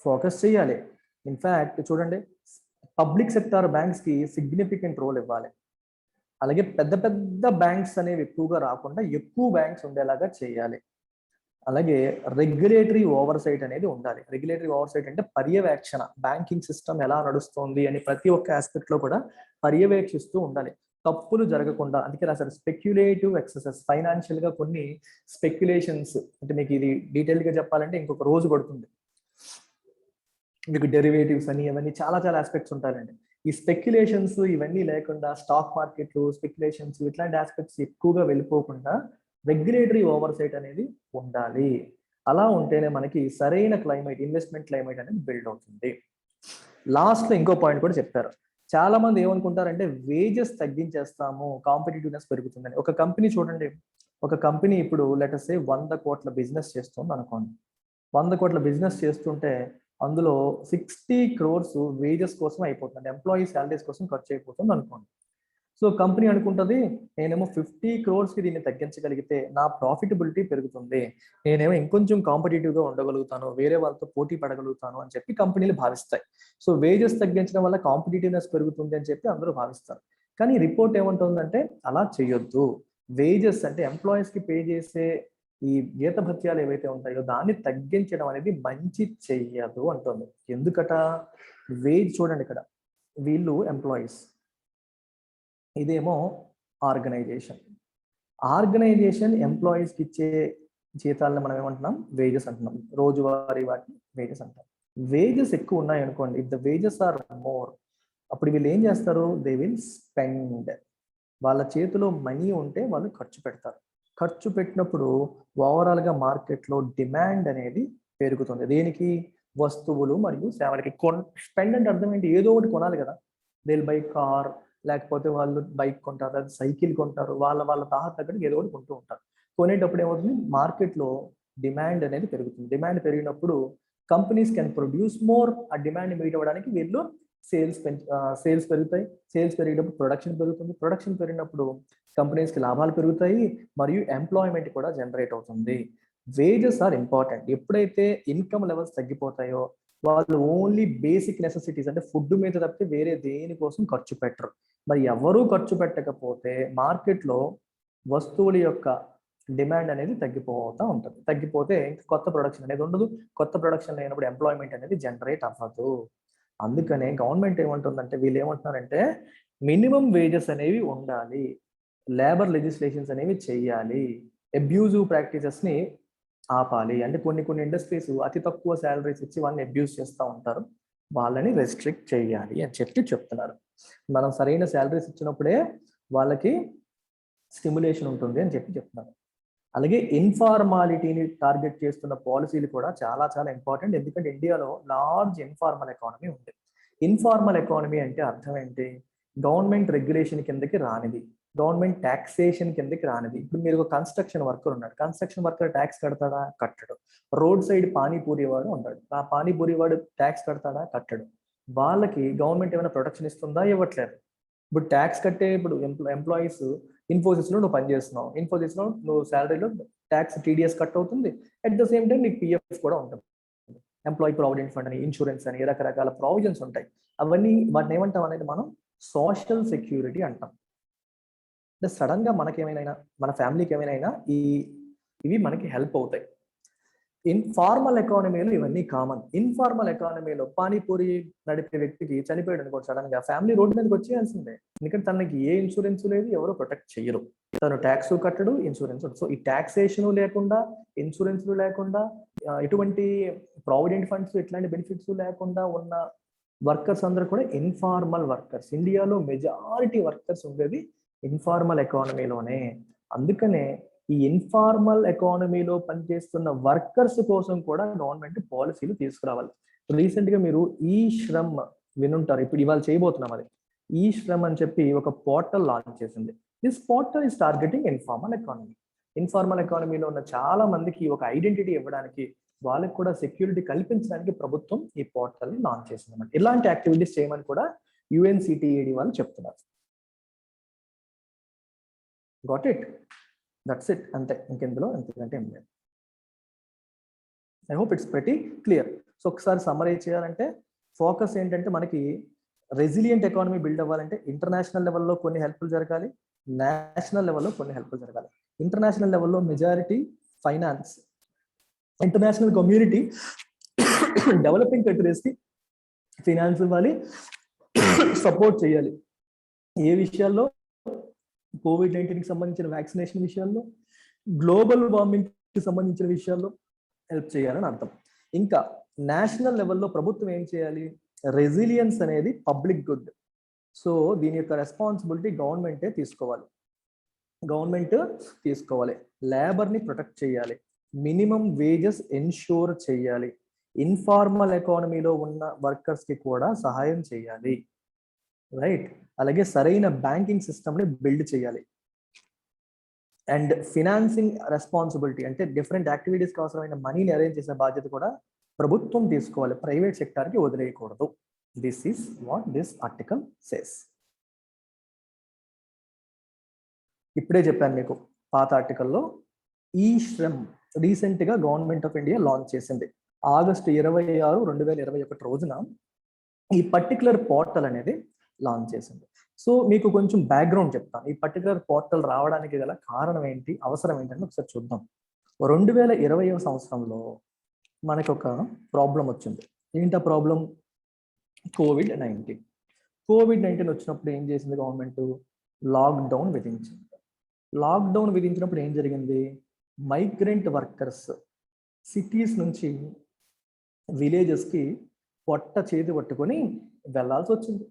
ఫోకస్ చేయాలి. ఇన్ఫాక్ట్ చూడండి, పబ్లిక్ సెక్టార్ బ్యాంక్స్ కి సిగ్నిఫికెంట్ రోల్ ఇవ్వాలి. అలాగే పెద్ద పెద్ద బ్యాంక్స్ అనేవి ఎక్కువగా రాకుండా ఎక్కువ బ్యాంక్స్ ఉండేలాగా చేయాలి. అలాగే రెగ్యులేటరీ ఓవర్సైట్ అనేది ఉండాలి. రెగ్యులేటరీ ఓవర్సైట్ అంటే పర్యవేక్షణ, బ్యాంకింగ్ సిస్టమ్ ఎలా నడుస్తుంది అని ప్రతి ఒక్క ఆస్పెక్ట్ లో కూడా పర్యవేక్షిస్తూ ఉండాలి, తప్పులు జరగకుండా. అందుకే రాశారు స్పెక్యులేటివ్ ఎక్సెసెస్. ఫైనాన్షియల్ గా కొన్ని స్పెక్యులేషన్స్, అంటే మీకు ఇది డీటెయిల్ గా చెప్పాలంటే ఇంకొక రోజు పడుతుంది. మీకు డెరివేటివ్స్ అని అవన్నీ చాలా చాలా ఆస్పెక్ట్స్ ఉంటాయండి. ఈ స్పెక్యులేషన్స్ ఇవన్నీ లేకుండా స్టాక్ మార్కెట్లు స్పెక్యులేషన్స్ ఇట్లాంటి ఆస్పెక్ట్స్ ఎక్కువగా వెళ్ళిపోకుండా రెగ్యులేటరీ ఓవర్సైట్ అనేది ఉండాలి. అలా ఉంటేనే మనకి సరైన క్లైమేట్, ఇన్వెస్ట్మెంట్ క్లైమేట్ అనేది బిల్డ్ అవుతుంది. లాస్ట్ లో ఇంకో పాయింట్ కూడా చెప్పారు. చాలా మంది ఏమనుకుంటారంటే వేజెస్ తగ్గించేస్తాము, కాంపిటేటివ్నెస్ పెరుగుతుందని. ఒక కంపెనీ చూడండి, ఒక కంపెనీ ఇప్పుడు లెట్స్ సే 100 కోట్ల బిజినెస్ చేస్తుంది అనుకోండి. 100 కోట్ల బిజినెస్ చేస్తుంటే అందులో 60 crores వేజెస్ కోసం అయిపోతుంది, ఎంప్లాయీ శాలరీస్ కోసం ఖర్చు అయిపోతుంది అనుకోండి. సో కంపెనీ అనుకుంటుంది, నేనేమో 50 crores కి దీన్ని తగ్గించగలిగితే నా ప్రాఫిటబిలిటీ పెరుగుతుంది, నేనేమో ఇంకొంచెం కాంపిటేటివ్గా ఉండగలుగుతాను, వేరే వాళ్ళతో పోటీ పడగలుగుతాను అని చెప్పి కంపెనీలు భావిస్తాయి. సో వేజెస్ తగ్గించడం వల్ల కాంపిటేటివ్నెస్ పెరుగుతుంది అని చెప్పి అందరూ భావిస్తారు. కానీ రిపోర్ట్ ఏమంటుందంటే అలా చేయొద్దు. వేజెస్ అంటే ఎంప్లాయీస్ కి పే చేసే ఈ జీత భత్యాలు ఏవైతే ఉంటాయో దాన్ని తగ్గించడం అనేది మంచి చెయ్యదు అంటుంది. ఎందుకట? వేజ్ చూడండి, ఇక్కడ వీళ్ళు ఎంప్లాయీస్, ఇదేమో ఆర్గనైజేషన్ ఎంప్లాయీస్కి ఇచ్చే జీతాలను మనం ఏమంటున్నాం? వేజెస్ అంటున్నాం. రోజువారీ వాటిని వేజెస్ అంటాం. వేజెస్ ఎక్కువ ఉన్నాయి అనుకోండి, if the wages are more, అప్పుడు వీళ్ళు ఏం చేస్తారు? They will spend. వాళ్ళ చేతిలో మనీ ఉంటే వాళ్ళు ఖర్చు పెడతారు. ఖర్చు పెట్టినప్పుడు ఓవరాల్గా మార్కెట్లో డిమాండ్ అనేది పెరుగుతుంది. దేనికి? వస్తువులు మరియు సేవలకి. స్పెండ్ అంటే అర్థం ఏంటి? ఏదో ఒకటి కొనాలి కదా. దే విల్ బై కార్, లేకపోతే వాళ్ళు బైక్ కొంటారు, సైకిల్ కొంటారు, వాళ్ళ తాహత తగ్గట్టు ఏదో ఒకటి కొంటూ ఉంటారు. కొనేటప్పుడు ఏమవుతుంది? మార్కెట్లో డిమాండ్ అనేది పెరుగుతుంది. డిమాండ్ పెరిగినప్పుడు కంపెనీస్ కెన్ ప్రొడ్యూస్ మోర్. ఆ డిమాండ్ మీట్ అవ్వడానికి వీళ్ళు సేల్స్ పెరుగుతాయి. సేల్స్ పెరిగినప్పుడు ప్రొడక్షన్ పెరుగుతుంది. ప్రొడక్షన్ పెరిగినప్పుడు కంపెనీస్కి లాభాలు పెరుగుతాయి మరియు ఎంప్లాయ్మెంట్ కూడా జనరేట్ అవుతుంది. Wages are important. ఎప్పుడైతే ఇన్కమ్ లెవెల్స్ తగ్గిపోతాయో వాళ్ళు ఓన్లీ బేసిక్ నెసెసిటీస్ అంటే ఫుడ్ మీద తప్పితే వేరే దేనికోసం ఖర్చు పెట్టరు. మరి ఎవరూ ఖర్చు పెట్టకపోతే మార్కెట్లో వస్తువుల యొక్క డిమాండ్ అనేది తగ్గిపోతూ ఉంటుంది. తగ్గిపోతే కొత్త ప్రొడక్షన్ అనేది ఉండదు. కొత్త ప్రొడక్షన్ లేనప్పుడు ఎంప్లాయ్మెంట్ అనేది జనరేట్ అవ్వదు. అందుకనే గవర్నమెంట్ ఏమంటుందంటే, వీళ్ళు ఏమంటున్నారంటే మినిమం వేజెస్ అనేవి ఉండాలి, లేబర్ లెజిస్లేషన్స్ అనేవి చేయాలి, అబ్యూజివ్ ప్రాక్టీసెస్ ని ఆపాలి. అంటే కొన్ని ఇండస్ట్రీస్ అతి తక్కువ శాలరీస్ ఇచ్చి వాళ్ళని అబ్యూజ్ చేస్తూ ఉంటారు, వాళ్ళని రెస్ట్రిక్ట్ చేయాలి అని చెప్పి చెప్తున్నారు. మనం సరైన శాలరీస్ ఇచ్చినప్పుడే వాళ్ళకి స్టిమ్యులేషన్ ఉంటుంది అని చెప్పి చెప్తున్నారు. అలాగే ఇన్ఫార్మాలిటీని టార్గెట్ చేస్తున్న పాలసీలు కూడా చాలా చాలా ఇంపార్టెంట్. ఎందుకంటే ఇండియాలో లార్జ్ ఇన్ఫార్మల్ ఎకానమీ ఉంది. ఇన్ఫార్మల్ ఎకానమీ అంటే అర్థం ఏంటి? గవర్నమెంట్ రెగ్యులేషన్ కిందకి రానిది, గవర్నమెంట్ ట్యాక్సేషన్ కిందకి రానిది. ఇప్పుడు మీరు ఒక కన్స్ట్రక్షన్ వర్కర్ ఉన్నాడు, కన్స్ట్రక్షన్ వర్కర్ ట్యాక్స్ కడతాడా? కట్టడు. రోడ్ సైడ్ పానీపూరి వాడు ఉన్నాడు, ఆ పానీపూరి వాడు ట్యాక్స్ కడతాడా? కట్టడు. వాళ్ళకి గవర్నమెంట్ ఏమైనా ప్రొటెక్షన్ ఇస్తుందా? ఇవ్వట్లేదు. ఇప్పుడు ట్యాక్స్ కట్టే ఇప్పుడు ఎంప్లాయీస్ ఇన్ఫోసిస్లో నువ్వు పనిచేస్తున్నావు, ఇన్ఫోసిస్లో నువ్వు శాలరీలో ట్యాక్స్ టీడీఎస్ కట్ అవుతుంది, అట్ ద సేమ్ టైం నీకు పిఎఫ్ కూడా ఉంటుంది, ఎంప్లాయీ ప్రావిడెంట్ ఫండ్ అని, ఇన్సూరెన్స్ అని, రకరకాల ప్రావిజన్స్ ఉంటాయి. అవన్నీ వాటిని ఏమంటాం అనేది మనం సోషల్ సెక్యూరిటీ అంటాం. అంటే సడన్ గా మనకేమైనా, మన ఫ్యామిలీకి ఏమైనా ఇవి మనకి హెల్ప్ అవుతాయి. ఇన్ఫార్మల్ ఎకానమీలో ఇవన్నీ కామన్. ఇన్ఫార్మల్ ఎకానమీలో పానీపూరి నడిపే వ్యక్తికి చనిపోయాడు అనుకోండి, సడన్ గా ఫ్యామిలీ రోడ్డు మీదకి వచ్చేయాల్సిందే. ఎందుకంటే తనకి ఏ ఇన్సూరెన్స్ లేదు, ఎవరు ప్రొటెక్ట్ చేయరు, తను ట్యాక్స్ కట్టడు, ఇన్సూరెన్స్. సో ఈ టాక్సేషన్ లేకుండా, ఇన్సూరెన్స్ లేకుండా, ఎటువంటి ప్రావిడెంట్ ఫండ్స్ ఇట్లాంటి బెనిఫిట్స్ లేకుండా ఉన్న వర్కర్స్ అందరూ కూడా ఇన్ఫార్మల్ వర్కర్స్. ఇండియాలో మెజారిటీ వర్కర్స్ ఉండేది ఇన్ఫార్మల్ ఎకానమీలోనే. అందుకనే ఈ ఇన్ఫార్మల్ ఎకానమీలో పనిచేస్తున్న వర్కర్స్ కోసం కూడా గవర్నమెంట్ పాలసీలు తీసుకురావాలి. రీసెంట్ గా మీరు ఈ శ్రమ్ వినుంటారు, ఇప్పుడు ఇవాళ చేయబోతున్నాం అది. ఈ శ్రమ్ అని చెప్పి ఒక పోర్టల్ లాంచ్ చేసింది. This portal is targeting informal economy. Informal ఎకానమీలో ఉన్న చాలా మందికి ఒక ఐడెంటిటీ ఇవ్వడానికి, వాళ్ళకి కూడా సెక్యూరిటీ కల్పించడానికి ప్రభుత్వం ఈ పోర్టల్ ని లాంచ్ చేసింది అన్నమాట. ఇలాంటి యాక్టివిటీస్ చేయమని కూడా UNCTAD వాళ్ళు చెప్తున్నారు. గాట్ ఇట్, దట్స్ ఇట్, అంతే, ఇంకెందులో ఎంతకంటే ఏం లేదు. I hope it's pretty clear. So ఒకసారి సమ్మరైజ్ చేయాలంటే ఫోకస్ ఏంటంటే, మనకి రెసిలియంట్ ఎకానమీ బిల్డ్ అవ్వాలంటే ఇంటర్నేషనల్ లెవెల్లో కొన్ని హెల్ప్లు జరగాలి, నేషనల్ లెవెల్లో కొన్ని హెల్ప్లు జరగాలి. ఇంటర్నేషనల్ లెవెల్లో majority finance, international community developing కంట్రీస్కి ఫైనాన్స్ ఇవ్వాలి, సపోర్ట్ చేయాలి. ఏ విషయాల్లో? COVID-19కి సంబంధించిన వ్యాక్సినేషన్ విషయాల్లో, గ్లోబల్ వార్మింగ్కి సంబంధించిన విషయాల్లో హెల్ప్ చేయాలని అర్థం. ఇంకా నేషనల్ లెవెల్లో ప్రభుత్వం ఏం చేయాలి? రెసిలియన్స్ అనేది పబ్లిక్ గుడ్. సో దీని యొక్క రెస్పాన్సిబిలిటీ గవర్నమెంటే తీసుకోవాలి. లేబర్ని ప్రొటెక్ట్ చేయాలి, మినిమం వేజెస్ ఎన్షూర్ చేయాలి, ఇన్ఫార్మల్ ఎకానమీలో ఉన్న వర్కర్స్కి కూడా సహాయం చేయాలి, రైట్? అలాగే సరైన బ్యాంకింగ్ సిస్టమ్ని బిల్డ్ చేయాలి. అండ్ ఫినాన్సింగ్ రెస్పాన్సిబిలిటీ అంటే డిఫరెంట్ యాక్టివిటీస్కి అవసరమైన మనీని అరేంజ్ చేసే బాధ్యత కూడా ప్రభుత్వం తీసుకోవాలి, ప్రైవేట్ సెక్టార్కి వదిలేయకూడదు. This is what this article says. ఇప్పుడే చెప్పాను మీకు పాత ఆర్టికల్లో, ఈ శ్రమ్ రీసెంట్గా గవర్నమెంట్ ఆఫ్ ఇండియా లాంచ్ చేసింది. ఆగస్టు 26, 2021 రోజున ఈ పర్టికులర్ పోర్టల్ అనేది లాంచ్ చేసింది. సో మీకు కొంచెం బ్యాక్గ్రౌండ్ చెప్తాను. ఈ పర్టికులర్ పోర్టల్ రావడానికి గల కారణం ఏంటి, అవసరం ఏంటని ఒకసారి చూద్దాం. 2020వ సంవత్సరంలో మనకు ఒక ప్రాబ్లం వచ్చింది. ఏంటి ఆ ప్రాబ్లం? కోవిడ్-19 వచ్చినప్పుడు ఏం చేసింది గవర్నమెంట్? లాక్డౌన్ విధించింది. లాక్డౌన్ విధించినప్పుడు ఏం జరిగింది? మైగ్రెంట్ వర్కర్స్ సిటీస్ నుంచి విలేజెస్కి పొట్ట చేతి పట్టుకొని వెళ్ళాల్సి వచ్చింది.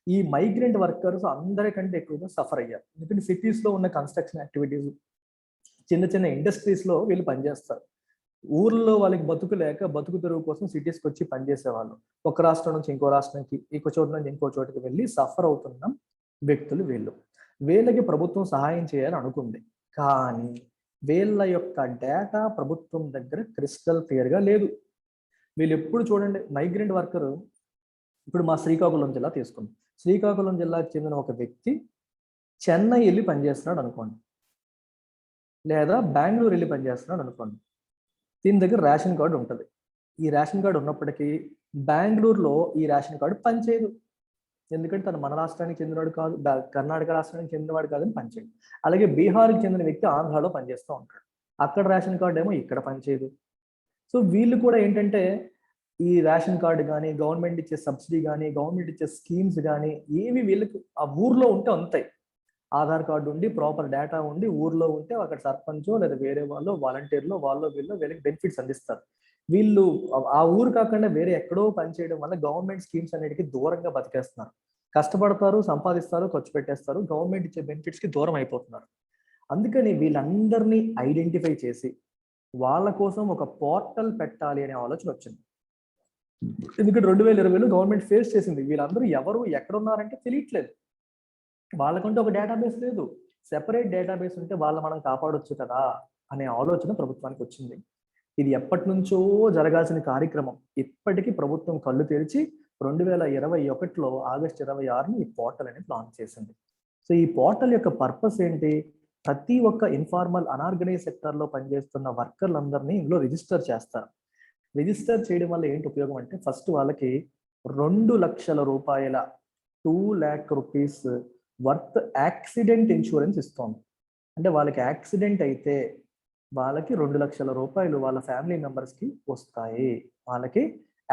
ఈ మైగ్రెంట్ వర్కర్స్ అందరికంటే ఎక్కువగా సఫర్ అయ్యారు. ఎందుకంటే సిటీస్లో ఉన్న కన్స్ట్రక్షన్ యాక్టివిటీస్, చిన్న చిన్న ఇండస్ట్రీస్లో వీళ్ళు పనిచేస్తారు. ఊర్లో వాళ్ళకి బతుకు లేక బతుకు తెరువు కోసం సిటీస్కి వచ్చి పనిచేసేవాళ్ళు. ఒక రాష్ట్రం నుంచి ఇంకో రాష్ట్రానికి, ఇంకో చోటు నుంచి ఇంకో చోటుకి వెళ్ళి సఫర్ అవుతున్న వ్యక్తులు వీళ్ళు. వీళ్ళకి ప్రభుత్వం సహాయం చేయాలని అనుకుంది, కానీ వీళ్ళ యొక్క డేటా ప్రభుత్వం దగ్గర క్రిస్టల్ క్లియర్గా లేదు. వీళ్ళు ఎప్పుడు చూడండి, మైగ్రెంట్ వర్కర్, ఇప్పుడు మా శ్రీకాకుళం జిల్లా తీసుకుంది. శ్రీకాకుళం జిల్లాకు చెందిన ఒక వ్యక్తి చెన్నై వెళ్ళి పనిచేస్తున్నాడు అనుకోండి, లేదా బెంగళూరు వెళ్ళి పనిచేస్తున్నాడు అనుకోండి. దీని దగ్గర రేషన్ కార్డు ఉంటుంది. ఈ రేషన్ కార్డు ఉన్నప్పటికీ బెంగళూరులో ఈ రేషన్ కార్డు పనిచేయదు. ఎందుకంటే తను మన రాష్ట్రానికి చెందినవాడు కాదు, కర్ణాటక రాష్ట్రానికి చెందినవాడు కాదని పనిచేయదు. అలాగే బీహార్కి చెందిన వ్యక్తి ఆంధ్రాలో పనిచేస్తూ ఉంటాడు, అక్కడ రేషన్ కార్డు ఏమో ఇక్కడ పనిచేయదు. సో వీళ్ళు కూడా ఏంటంటే ఈ రేషన్ కార్డు కానీ, గవర్నమెంట్ ఇచ్చే సబ్సిడీ కానీ, గవర్నమెంట్ ఇచ్చే స్కీమ్స్ కానీ ఏవి వీళ్ళకి ఆ ఊర్లో ఉంటే ఉంటాయి. ఆధార్ కార్డు ఉండి, ప్రాపర్ డేటా ఉండి, ఊర్లో ఉంటే అక్కడ సర్పంచో లేదా వేరే వాళ్ళు, వాలంటీర్లో వీళ్ళకి బెనిఫిట్స్ అందిస్తారు. వీళ్ళు ఆ ఊరు కాకుండా వేరే ఎక్కడో పనిచేయడం వల్ల గవర్నమెంట్ స్కీమ్స్ అన్నిటికీ దూరంగా బతికేస్తున్నారు. కష్టపడతారు, సంపాదిస్తారు, ఖర్చు పెట్టేస్తారు, గవర్నమెంట్ ఇచ్చే బెనిఫిట్స్కి దూరం అయిపోతున్నారు. అందుకని వీళ్ళందరినీ ఐడెంటిఫై చేసి వాళ్ళ కోసం ఒక పోర్టల్ పెట్టాలి అనే ఆలోచన వచ్చింది. ఎందుకంటే 2020లో గవర్నమెంట్ ఫేస్ చేసింది, వీళ్ళందరూ ఎవరు ఎక్కడున్నారంటే తెలియట్లేదు, వాళ్ళకంటే ఒక డేటాబేస్ లేదు. సెపరేట్ డేటాబేస్ ఉంటే మనం కాపాడొచ్చు కదా అనే ఆలోచన ప్రభుత్వానికి వచ్చింది. ఇది ఎప్పటి నుంచో జరగాల్సిన కార్యక్రమం. ఇప్పటికీ ప్రభుత్వం కళ్ళు తెరిచి 2021లో ఆగస్టు 26ని ఈ పోర్టల్ అనేది లాంచ్ చేసింది. సో ఈ పోర్టల్ యొక్క పర్పస్ ఏంటి? ప్రతి ఒక్క ఇన్ఫార్మల్ అనార్గనైజ్ సెక్టర్లో పనిచేస్తున్న వర్కర్లందరినీ ఇందులో రిజిస్టర్ చేస్తారు. రిజిస్టర్ చేయడం వల్ల ఏంటి ఉపయోగం అంటే, ఫస్ట్ వాళ్ళకి 2 లక్షల రూపాయల 2 lakh rupees worth accident insurance ఇస్తోంది. అంటే వాళ్ళకి యాక్సిడెంట్ అయితే వాళ్ళకి 2 లక్షల రూపాయలు వాళ్ళ ఫ్యామిలీ మెంబర్స్కి వస్తాయి. వాళ్ళకి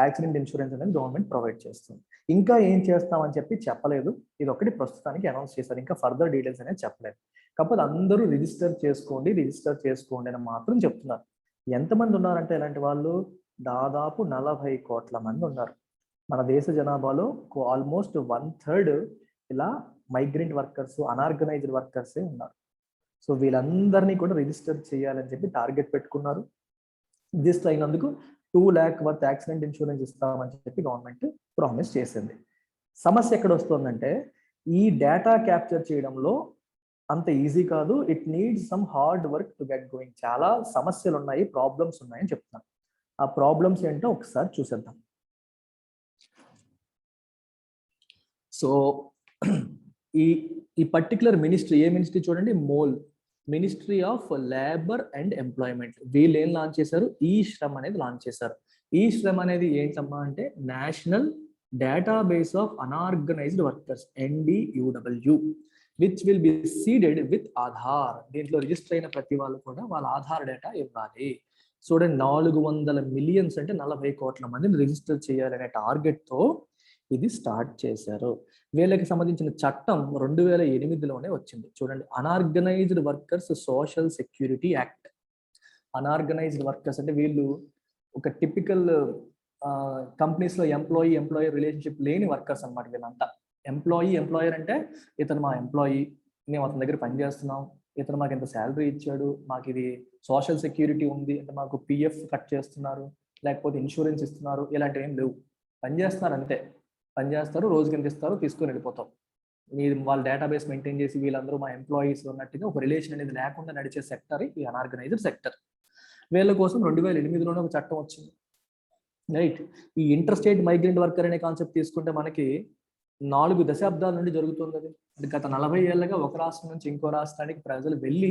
యాక్సిడెంట్ ఇన్సూరెన్స్ అనేది గవర్నమెంట్ ప్రొవైడ్ చేస్తుంది. ఇంకా ఏం చేస్తామని చెప్పి చెప్పలేదు. ఇది ఒకటి ప్రస్తుతానికి అనౌన్స్ చేశారు. ఇంకా ఫర్దర్ డీటెయిల్స్ అనేది చెప్పలేదు. కాకపోతే అందరూ రిజిస్టర్ చేసుకోండి అని మాత్రం చెప్తున్నారు. ఎంతమంది ఉన్నారంటే ఇలాంటి వాళ్ళు దాదాపు 40 కోట్ల మంది ఉన్నారు. మన దేశ జనాభాలో ఆల్మోస్ట్ 1/3 ఇలా మైగ్రెంట్ వర్కర్స్, అనార్గనైజ్డ్ వర్కర్సే ఉన్నారు. సో వీళ్ళందరినీ కూడా రిజిస్టర్ చేయాలని చెప్పి టార్గెట్ పెట్టుకున్నారు. రిజిస్టర్ అయినందుకు 2 lakh వర్త్ యాక్సిడెంట్ ఇన్సూరెన్స్ ఇస్తామని చెప్పి గవర్నమెంట్ ప్రామిస్ చేసింది. సమస్య ఎక్కడ వస్తుందంటే, ఈ డేటా క్యాప్చర్ చేయడంలో అంత ఈజీ కాదు. It needs some hard work to get going. చాలా సమస్యలు ఉన్నాయి, ప్రాబ్లమ్స్ ఉన్నాయని చెప్తున్నాను. ఆ ప్రాబ్లమ్స్ ఏంటో ఒకసారి చూసేద్దాం. సో ఈ పర్టికులర్ మినిస్ట్రీ, ఏ మినిస్ట్రీ చూడండి, mole, ministry of labour and employment. వీళ్ళు ఏం లాంచ్ చేశారు? ఈ శ్రమ్ అనేది లాంచ్ చేశారు. ఈ శ్రమ్ అనేది ఏంటమ్మా అంటే National Database of Unorganised Workers, NDUW, which will be seeded with Aadhaar. దీంట్లో రిజిస్టర్ అయిన ప్రతి వాళ్ళు కూడా వాళ్ళ ఆధార్ డేటా ఇవ్వాలి. చూడండి, 400 మిలియన్స్ అంటే 40 కోట్ల మందిని రిజిస్టర్ చేయాలనే టార్గెట్ తో ఇది స్టార్ట్ చేశారు. వీళ్ళకి సంబంధించిన చట్టం 2008లోనే వచ్చింది. చూడండి, unorganised workers social security act. Unorganised workers అంటే వీళ్ళు ఒక టిపికల్ కంపెనీస్ లో ఎంప్లాయర్ రిలేషన్షిప్ లేని వర్కర్స్ అన్నమాట. వీళ్ళంతా ఎంప్లాయర్ అంటే ఇతను మా ఎంప్లాయీ, మేము అతని దగ్గర పనిచేస్తున్నాం, ఇతను మాకు ఇంత శాలరీ ఇచ్చాడు, మాకు ఇది సోషల్ సెక్యూరిటీ ఉంది అంటే మాకు PF కట్ చేస్తున్నారు, లేకపోతే ఇన్సూరెన్స్ ఇస్తున్నారు, ఇలాంటివి ఏం లేవు. పనిచేస్తున్నారు అంతే. పనిచేస్తారు, రోజు కింద ఇస్తారు, తీసుకొని వెళ్ళిపోతాం. మీరు వాళ్ళ డేటాబేస్ మెయింటైన్ చేసి వీళ్ళందరూ మా ఎంప్లాయీస్ ఉన్నట్టుగా ఒక రిలేషన్ అనేది లేకుండా నడిచే సెక్టర్ ఈ అన్ఆర్గనైజ్డ్ సెక్టర్. వీళ్ళ కోసం 2008లోనే ఒక చట్టం వచ్చింది. రైట్. ఈ ఇంటర్ స్టేట్ మైగ్రెంట్ వర్కర్ అనే కాన్సెప్ట్ తీసుకుంటే మనకి 4 దశాబ్దాల నుండి జరుగుతుంది. అది అంటే గత 40 ఏళ్ళగా ఒక రాష్ట్రం నుంచి ఇంకో రాష్ట్రానికి ప్రజలు వెళ్ళి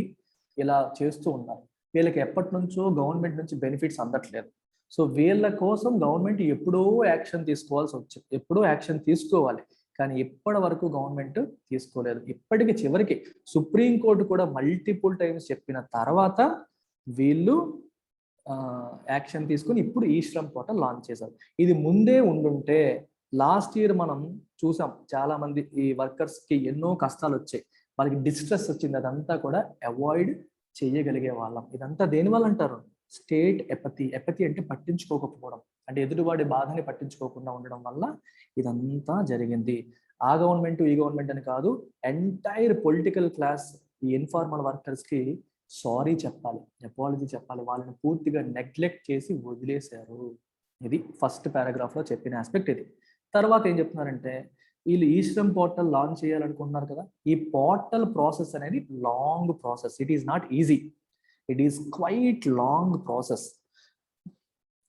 ఇలా చేస్తూ ఉన్నారు. వీళ్ళకి ఎప్పటి నుంచో గవర్నమెంట్ నుంచి బెనిఫిట్స్ అందట్లేదు. సో వీళ్ళ కోసం గవర్నమెంట్ ఎప్పుడో యాక్షన్ తీసుకోవాల్సి వచ్చింది. ఎప్పుడో యాక్షన్ తీసుకోవాలి, కానీ ఇప్పటి వరకు గవర్నమెంట్ తీసుకోలేదు. ఇప్పటికి చివరికి సుప్రీంకోర్టు కూడా మల్టిపుల్ టైమ్స్ చెప్పిన తర్వాత వీళ్ళు యాక్షన్ తీసుకుని ఇప్పుడు ఈ శ్రమ్ పోర్టల్ లాంచ్ చేశారు. ఇది ముందే ఉండుంటే లాస్ట్ ఇయర్ మనం చూసాం, చాలా మంది ఈ వర్కర్స్ కి ఎన్నో కష్టాలు వచ్చాయి, వాళ్ళకి డిస్ట్రెస్ వచ్చింది. అదంతా కూడా అవాయిడ్ చేయగలిగే వాళ్ళం. ఇదంతా దేనివల్ల అంటారు? స్టేట్ ఎపతి అంటే పట్టించుకోకపోవడం, అంటే ఎదుటివాడి బాధని పట్టించుకోకుండా ఉండడం వల్ల ఇదంతా జరిగింది. ఆ గవర్నమెంట్ ఈ గవర్నమెంట్ అని కాదు, ఎంటైర్ పొలిటికల్ క్లాస్ ఈ ఇన్ఫార్మల్ వర్కర్స్ కి సారీ చెప్పాలి, అపాలజీ చెప్పాలి. వాళ్ళని పూర్తిగా నెగ్లెక్ట్ చేసి వదిలేశారు. ఇది ఫస్ట్ పారాగ్రాఫ్ లో చెప్పిన ఆస్పెక్ట్. ఇది తర్వాత ఏం చెప్తున్నారంటే, వీళ్ళు ఈ శ్రమ్ పోర్టల్ లాంచ్ చేయాలనుకుంటున్నారు కదా, ఈ పోర్టల్ ప్రాసెస్ అనేది long process. It is not easy, it is quite long process.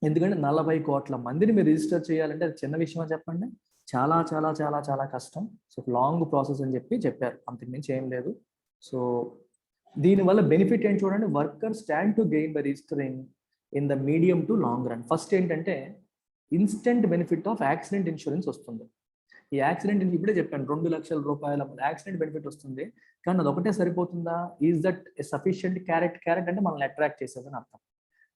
ఎందుకంటే 40 కోట్ల మందిని మీరు రిజిస్టర్ చేయాలంటే అది చిన్న విషయం అని చెప్పండి, చాలా చాలా చాలా చాలా కష్టం. సో లాంగ్ ప్రాసెస్ అని చెప్పారు, అంతకుమించి ఏం లేదు. సో దీనివల్ల బెనిఫిట్ ఏంటి చూడండి, worker stand to gain by registering in the medium to long run. First ఏంటంటే instant benefit of accident insurance వస్తుంది. ఈ యాక్సిడెంట్ ఇప్పుడే చెప్పాను, 2 లక్షల రూపాయల యాక్సిడెంట్ బెనిఫిట్ వస్తుంది. కానీ అది ఒకటే సరిపోతుందా? Is that sufficient? క్యారెట్ అంటే మనల్ని అట్రాక్ట్ చేసేదని అర్థం.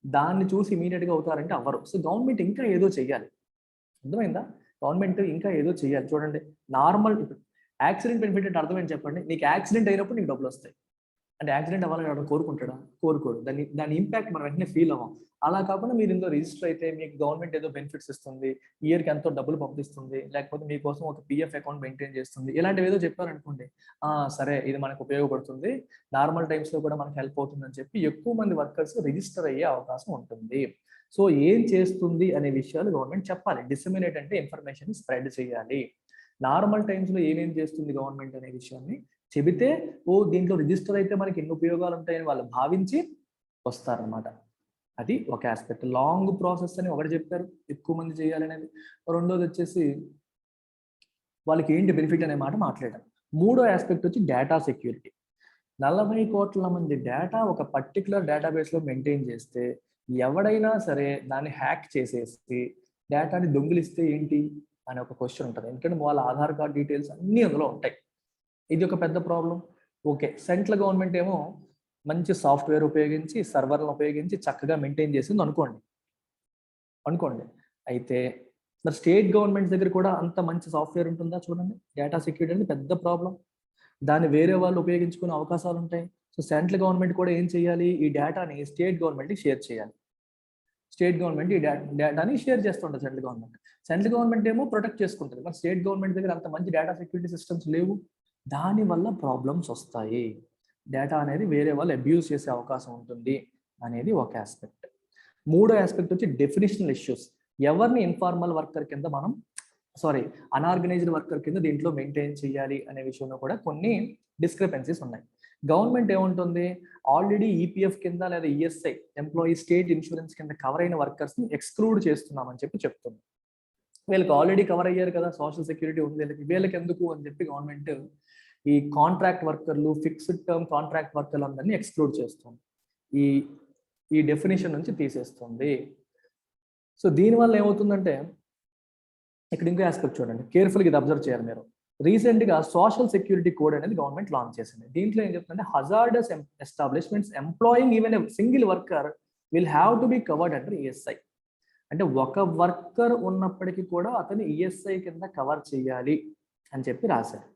దాన్ని చూసి ఇమీడియట్ గా అవుతారంటే అవ్వరు. సో గవర్నమెంట్ ఇంకా ఏదో చెయ్యాలి. అర్థమైందా? గవర్నమెంట్ ఇంకా ఏదో చెయ్యాలి. చూడండి, నార్మల్ యాక్సిడెంట్ బెనిఫిట్ అంటే అర్థం ఏంటి చెప్పండి? నీకు యాక్సిడెంట్ అయినప్పుడు నీకు డబ్బులు వస్తాయి. అంటే యాక్సిడెంట్ అవ్వాలని ఎవరైనా కోరుకుంటాడా? కోరుకోడు. దాని ఇంపాక్ట్ మనం వెంటనే ఫీల్ అవ్వం. అలా కాకుండా మీరు ఇందులో రిజిస్టర్ అయితే మీకు గవర్నమెంట్ ఏదో బెనిఫిట్స్ ఇస్తుంది, ఇయర్కి ఎంతో డబ్బులు పంపిస్తుంది, లేకపోతే మీకోసం ఒక PF అకౌంట్ మెయింటైన్ చేస్తుంది, ఇలాంటివి ఏదో చెప్పారనుకోండి, సరే ఇది మనకు ఉపయోగపడుతుంది, నార్మల్ టైమ్స్ లో కూడా మనకు హెల్ప్ అవుతుంది అని చెప్పి ఎక్కువ మంది వర్కర్స్ రిజిస్టర్ అయ్యే అవకాశం ఉంటుంది. సో ఏం చేస్తుంది అనే విషయాలు గవర్నమెంట్ చెప్పాలి. డిసెమినేట్ అంటే ఇన్ఫర్మేషన్ స్ప్రెడ్ చేయాలి. నార్మల్ టైమ్స్ లో ఏమేం చేస్తుంది గవర్నమెంట్ అనే విషయాన్ని చెబితే, దీంట్లో రిజిస్టర్ అయితే మనకి ఎన్ని ఉపయోగాలు ఉంటాయని వాళ్ళు భావించి వస్తారనమాట. అది ఒక ఆస్పెక్ట్. లాంగ్ ప్రాసెస్ అని ఒకటి చెప్పారు, ఎక్కువ మంది చేయాలనేది. రెండోది వచ్చేసి వాళ్ళకి ఏంటి బెనిఫిట్ అనే మాట మాట్లాడారు. మూడో ఆస్పెక్ట్ వచ్చి డేటా సెక్యూరిటీ. 40 కోట్ల మంది డేటా ఒక పర్టికులర్ డేటాబేస్లో మెయింటైన్ చేస్తే ఎవడైనా సరే దాన్ని హ్యాక్ చేసేసి డేటాని దొంగిలిస్తే ఏంటి అనే ఒక క్వశ్చన్ ఉంటుంది. ఎందుకంటే వాళ్ళ ఆధార్ కార్డ్ డీటెయిల్స్ అన్నీ అందులో ఉంటాయి. ఇది ఒక పెద్ద ప్రాబ్లం. ఓకే, సెంట్రల్ గవర్నమెంట్ ఏమో మంచి సాఫ్ట్వేర్ ఉపయోగించి సర్వర్లను ఉపయోగించి చక్కగా మెయింటైన్ చేసింది అనుకోండి. అయితే మరి స్టేట్ గవర్నమెంట్ దగ్గర కూడా అంత మంచి సాఫ్ట్వేర్ ఉంటుందా? చూడండి, డేటా సెక్యూరిటీ అనేది పెద్ద ప్రాబ్లం. దాన్ని వేరే వాళ్ళు ఉపయోగించుకునే అవకాశాలు ఉంటాయి. సో సెంట్రల్ గవర్నమెంట్ కూడా ఏం చేయాలి? ఈ డేటాని స్టేట్ గవర్నమెంట్కి షేర్ చేయాలి. స్టేట్ గవర్నమెంట్ ఈ డేటాని షేర్ చేస్తుంటుంది సెంట్రల్ గవర్నమెంట్ ఏమో ప్రొటెక్ట్ చేసుకుంటుంది. మరి స్టేట్ గవర్నమెంట్ దగ్గర అంత మంచి డేటా సెక్యూరిటీ సిస్టమ్స్ లేవు. దానివల్ల ప్రాబ్లమ్స్ వస్తాయి. డేటా అనేది వేరే వాళ్ళు అబ్యూస్ చేసే అవకాశం ఉంటుంది అనేది ఒక ఆస్పెక్ట్. మూడో ఆస్పెక్ట్ వచ్చి డెఫినిషనల్ ఇష్యూస్. ఎవరిని ఇన్ఫార్మల్ వర్కర్ కింద అన్ఆర్గనైజ్డ్ వర్కర్ కింద దీంట్లో మెయింటైన్ చేయాలి అనే విషయంలో కూడా కొన్ని డిస్క్రిపెన్సీస్ ఉన్నాయి. గవర్నమెంట్ ఏముంటుంది, ఆల్రెడీ ఈపీఎఫ్ కింద లేదా ఈఎస్ఐ ఎంప్లాయీ స్టేట్ ఇన్సూరెన్స్ కింద కవర్ అయిన వర్కర్స్ని ఎక్స్క్లూడ్ చేస్తున్నామని చెప్తుంది. వీళ్ళకి ఆల్రెడీ కవర్ అయ్యారు కదా, సోషల్ సెక్యూరిటీ ఉంది వీళ్ళకి ఎందుకు అని చెప్పి గవర్నమెంట్ ఈ కాంట్రాక్ట్ వర్కర్లు, ఫిక్స్డ్ టర్మ్ కాంట్రాక్ట్ వర్కర్లు అందరినీ ఎక్స్క్లూడ్ చేస్తుంది. ఈ డెఫినేషన్ నుంచి తీసేస్తుంది. సో దీనివల్ల ఏమవుతుందంటే, ఇక్కడ ఇంకో ఆస్పెక్ట్ చూడండి, కేర్ఫుల్గా ఇది అబ్జర్వ్ చేయాలి మీరు. రీసెంట్గా సోషల్ సెక్యూరిటీ కోడ్ అనేది గవర్నమెంట్ లాంచ్ చేసింది. దీంట్లో ఏం చెప్తుందంటే, hazardous establishments employing even a single worker will have to be covered under ESI. అంటే ఒక వర్కర్ ఉన్నప్పటికీ కూడా అతను ఈఎస్ఐ కింద కవర్ చేయాలి అని చెప్పి రాశారు.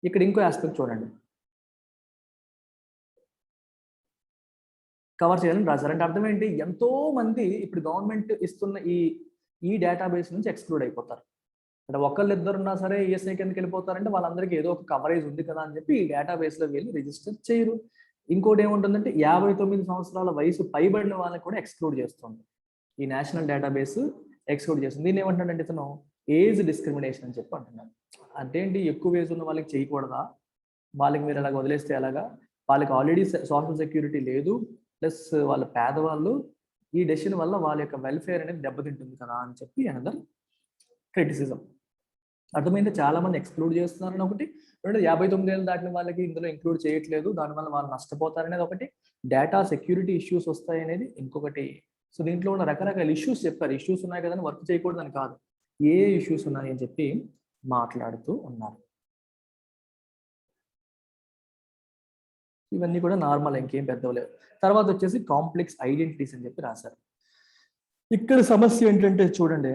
ఇక్కడ ఇంకో ఆస్పెక్ట్ చూడండి, కవర్ చేయాలని రాశారు. అంటే అర్థం ఏంటి? ఎంతో మంది ఇప్పుడు గవర్నమెంట్ ఇస్తున్న ఈ డేటాబేస్ నుంచి ఎక్స్క్లూడ్ అయిపోతారు. అంటే ఒకళ్ళిద్దరు ఉన్నా సరే ఈఎస్ఐ కిందకి వెళ్ళిపోతారంటే వాళ్ళందరికీ ఏదో ఒక కవరేజ్ ఉంది కదా అని చెప్పి ఈ డేటాబేస్లో వెళ్ళి రిజిస్టర్ చేయరు. ఇంకోటి ఏముంటుందంటే 59 సంవత్సరాల వయసు పైబడిన వాళ్ళని కూడా ఎక్స్క్లూడ్ చేస్తుంది. ఈ నేషనల్ డేటాబేస్ ఎక్స్క్లూడ్ చేస్తుంది. దీన్ని ఏమంటాడంటే ఇతను ఏజ్ డిస్క్రిమినేషన్ అని చెప్పి అంటున్నాడు. అదేంటి, ఎక్కువ ఏజ్ ఉన్న వాళ్ళకి చేయకూడదా? వాళ్ళకి మీరు అలాగ వదిలేస్తే ఎలాగా? వాళ్ళకి ఆల్రెడీ సోషల్ సెక్యూరిటీ లేదు, ప్లస్ వాళ్ళ పేదవాళ్ళు, ఈ డెసిషన్ వల్ల వాళ్ళ యొక్క వెల్ఫేర్ అనేది దెబ్బతింటుంది కదా అని చెప్పి అనదర్ క్రిటిసిజం. అర్థమైంది, చాలా మంది ఎక్స్క్లూడ్ చేస్తున్నారని ఒకటి, 59 ఏళ్ళు దాటిన వాళ్ళకి ఇందులో ఇంక్లూడ్ చేయట్లేదు, దానివల్ల వాళ్ళు నష్టపోతారనేది ఒకటి, డేటా సెక్యూరిటీ ఇష్యూస్ వస్తాయి అనేది ఇంకొకటి. సో దీంట్లో ఉన్న రకరకాల ఇష్యూస్ చెప్పారు. ఇష్యూస్ ఉన్నాయి కదా వర్క్ చేయకూడదని కాదు, ఏ ఇష్యూస్ ఉన్నాయి అని చెప్పి మాట్లాడుతూ ఉన్నారు. ఇవన్నీ కూడా నార్మల్, ఇంకేం పెద్దవలేవు. తర్వాత వచ్చేసి కాంప్లెక్స్ ఐడెంటిటీస్ అని చెప్పి రాశారు. ఇక్కడ సమస్య ఏంటంటే చూడండి,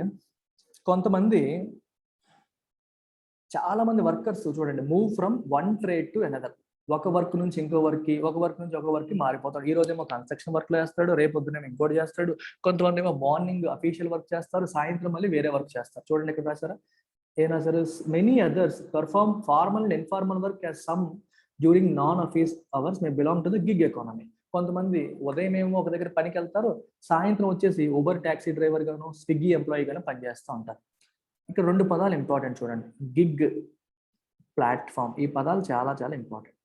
చాలా మంది వర్కర్స్ చూడండి, move from one trade to another. ఒక వర్క్ నుంచి ఇంకో వర్క్, ఒక వర్క్ మారిపోతాడు. ఈ రోజేమో కన్స్ట్రక్షన్ వర్క్ లో చేస్తాడు, రేపు పొద్దునేమో ఇంకోటి చేస్తాడు. కొంతమంది ఏమో మార్నింగ్ అఫీషియల్ వర్క్ చేస్తారు, సాయంత్రం మళ్ళీ వేరే వర్క్ చేస్తారు. చూడండి ఇక్కడ రాశారా, ఏనా many others perform formal and informal work as some during non office hours May belong to the gig economy. కొంతమంది ఉదయం ఏమో ఒక దగ్గర పనికి వెళ్తారు, సాయంత్రం వచ్చేసి ఊబర్ ట్యాక్సీ డ్రైవర్ గాను, స్విగ్గీ ఎంప్లాయీ గాను పనిచేస్తూ ఉంటారు. ఇక్కడ 2 పదాలు ఇంపార్టెంట్ చూడండి, గిగ్, ప్లాట్ఫామ్. ఈ పదాలు చాలా చాలా important.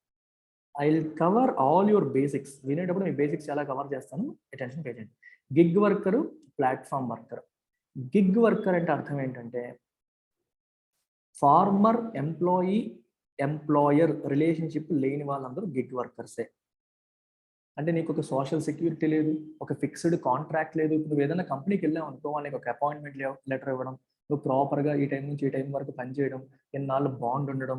I will cover all your basics. వినేటప్పుడు మీ బేసిక్స్ చాలా కవర్ చేస్తాను, అటెన్షన్ పే చేయండి. Gig worker, platform worker. Gig worker అంటే అర్థం ఏంటంటే, ఫార్మర్ ఎంప్లాయీ ఎంప్లాయర్ రిలేషన్షిప్ లేని వాళ్ళందరూ గిగ్ వర్కర్సే. అంటే నీకు ఒక సోషల్ సెక్యూరిటీ లేదు, ఒక ఫిక్స్డ్ కాంట్రాక్ట్ లేదు. నువ్వు ఏదైనా కంపెనీకి వెళ్ళావు అనుకో, వాళ్ళకి ఒక అపాయింట్మెంట్ లెటర్ ఇవ్వడం, నువ్వు ప్రాపర్గా ఈ టైం నుంచి ఈ టైం వరకు పనిచేయడం, ఎన్నాళ్ళు బాండ్ ఉండడం,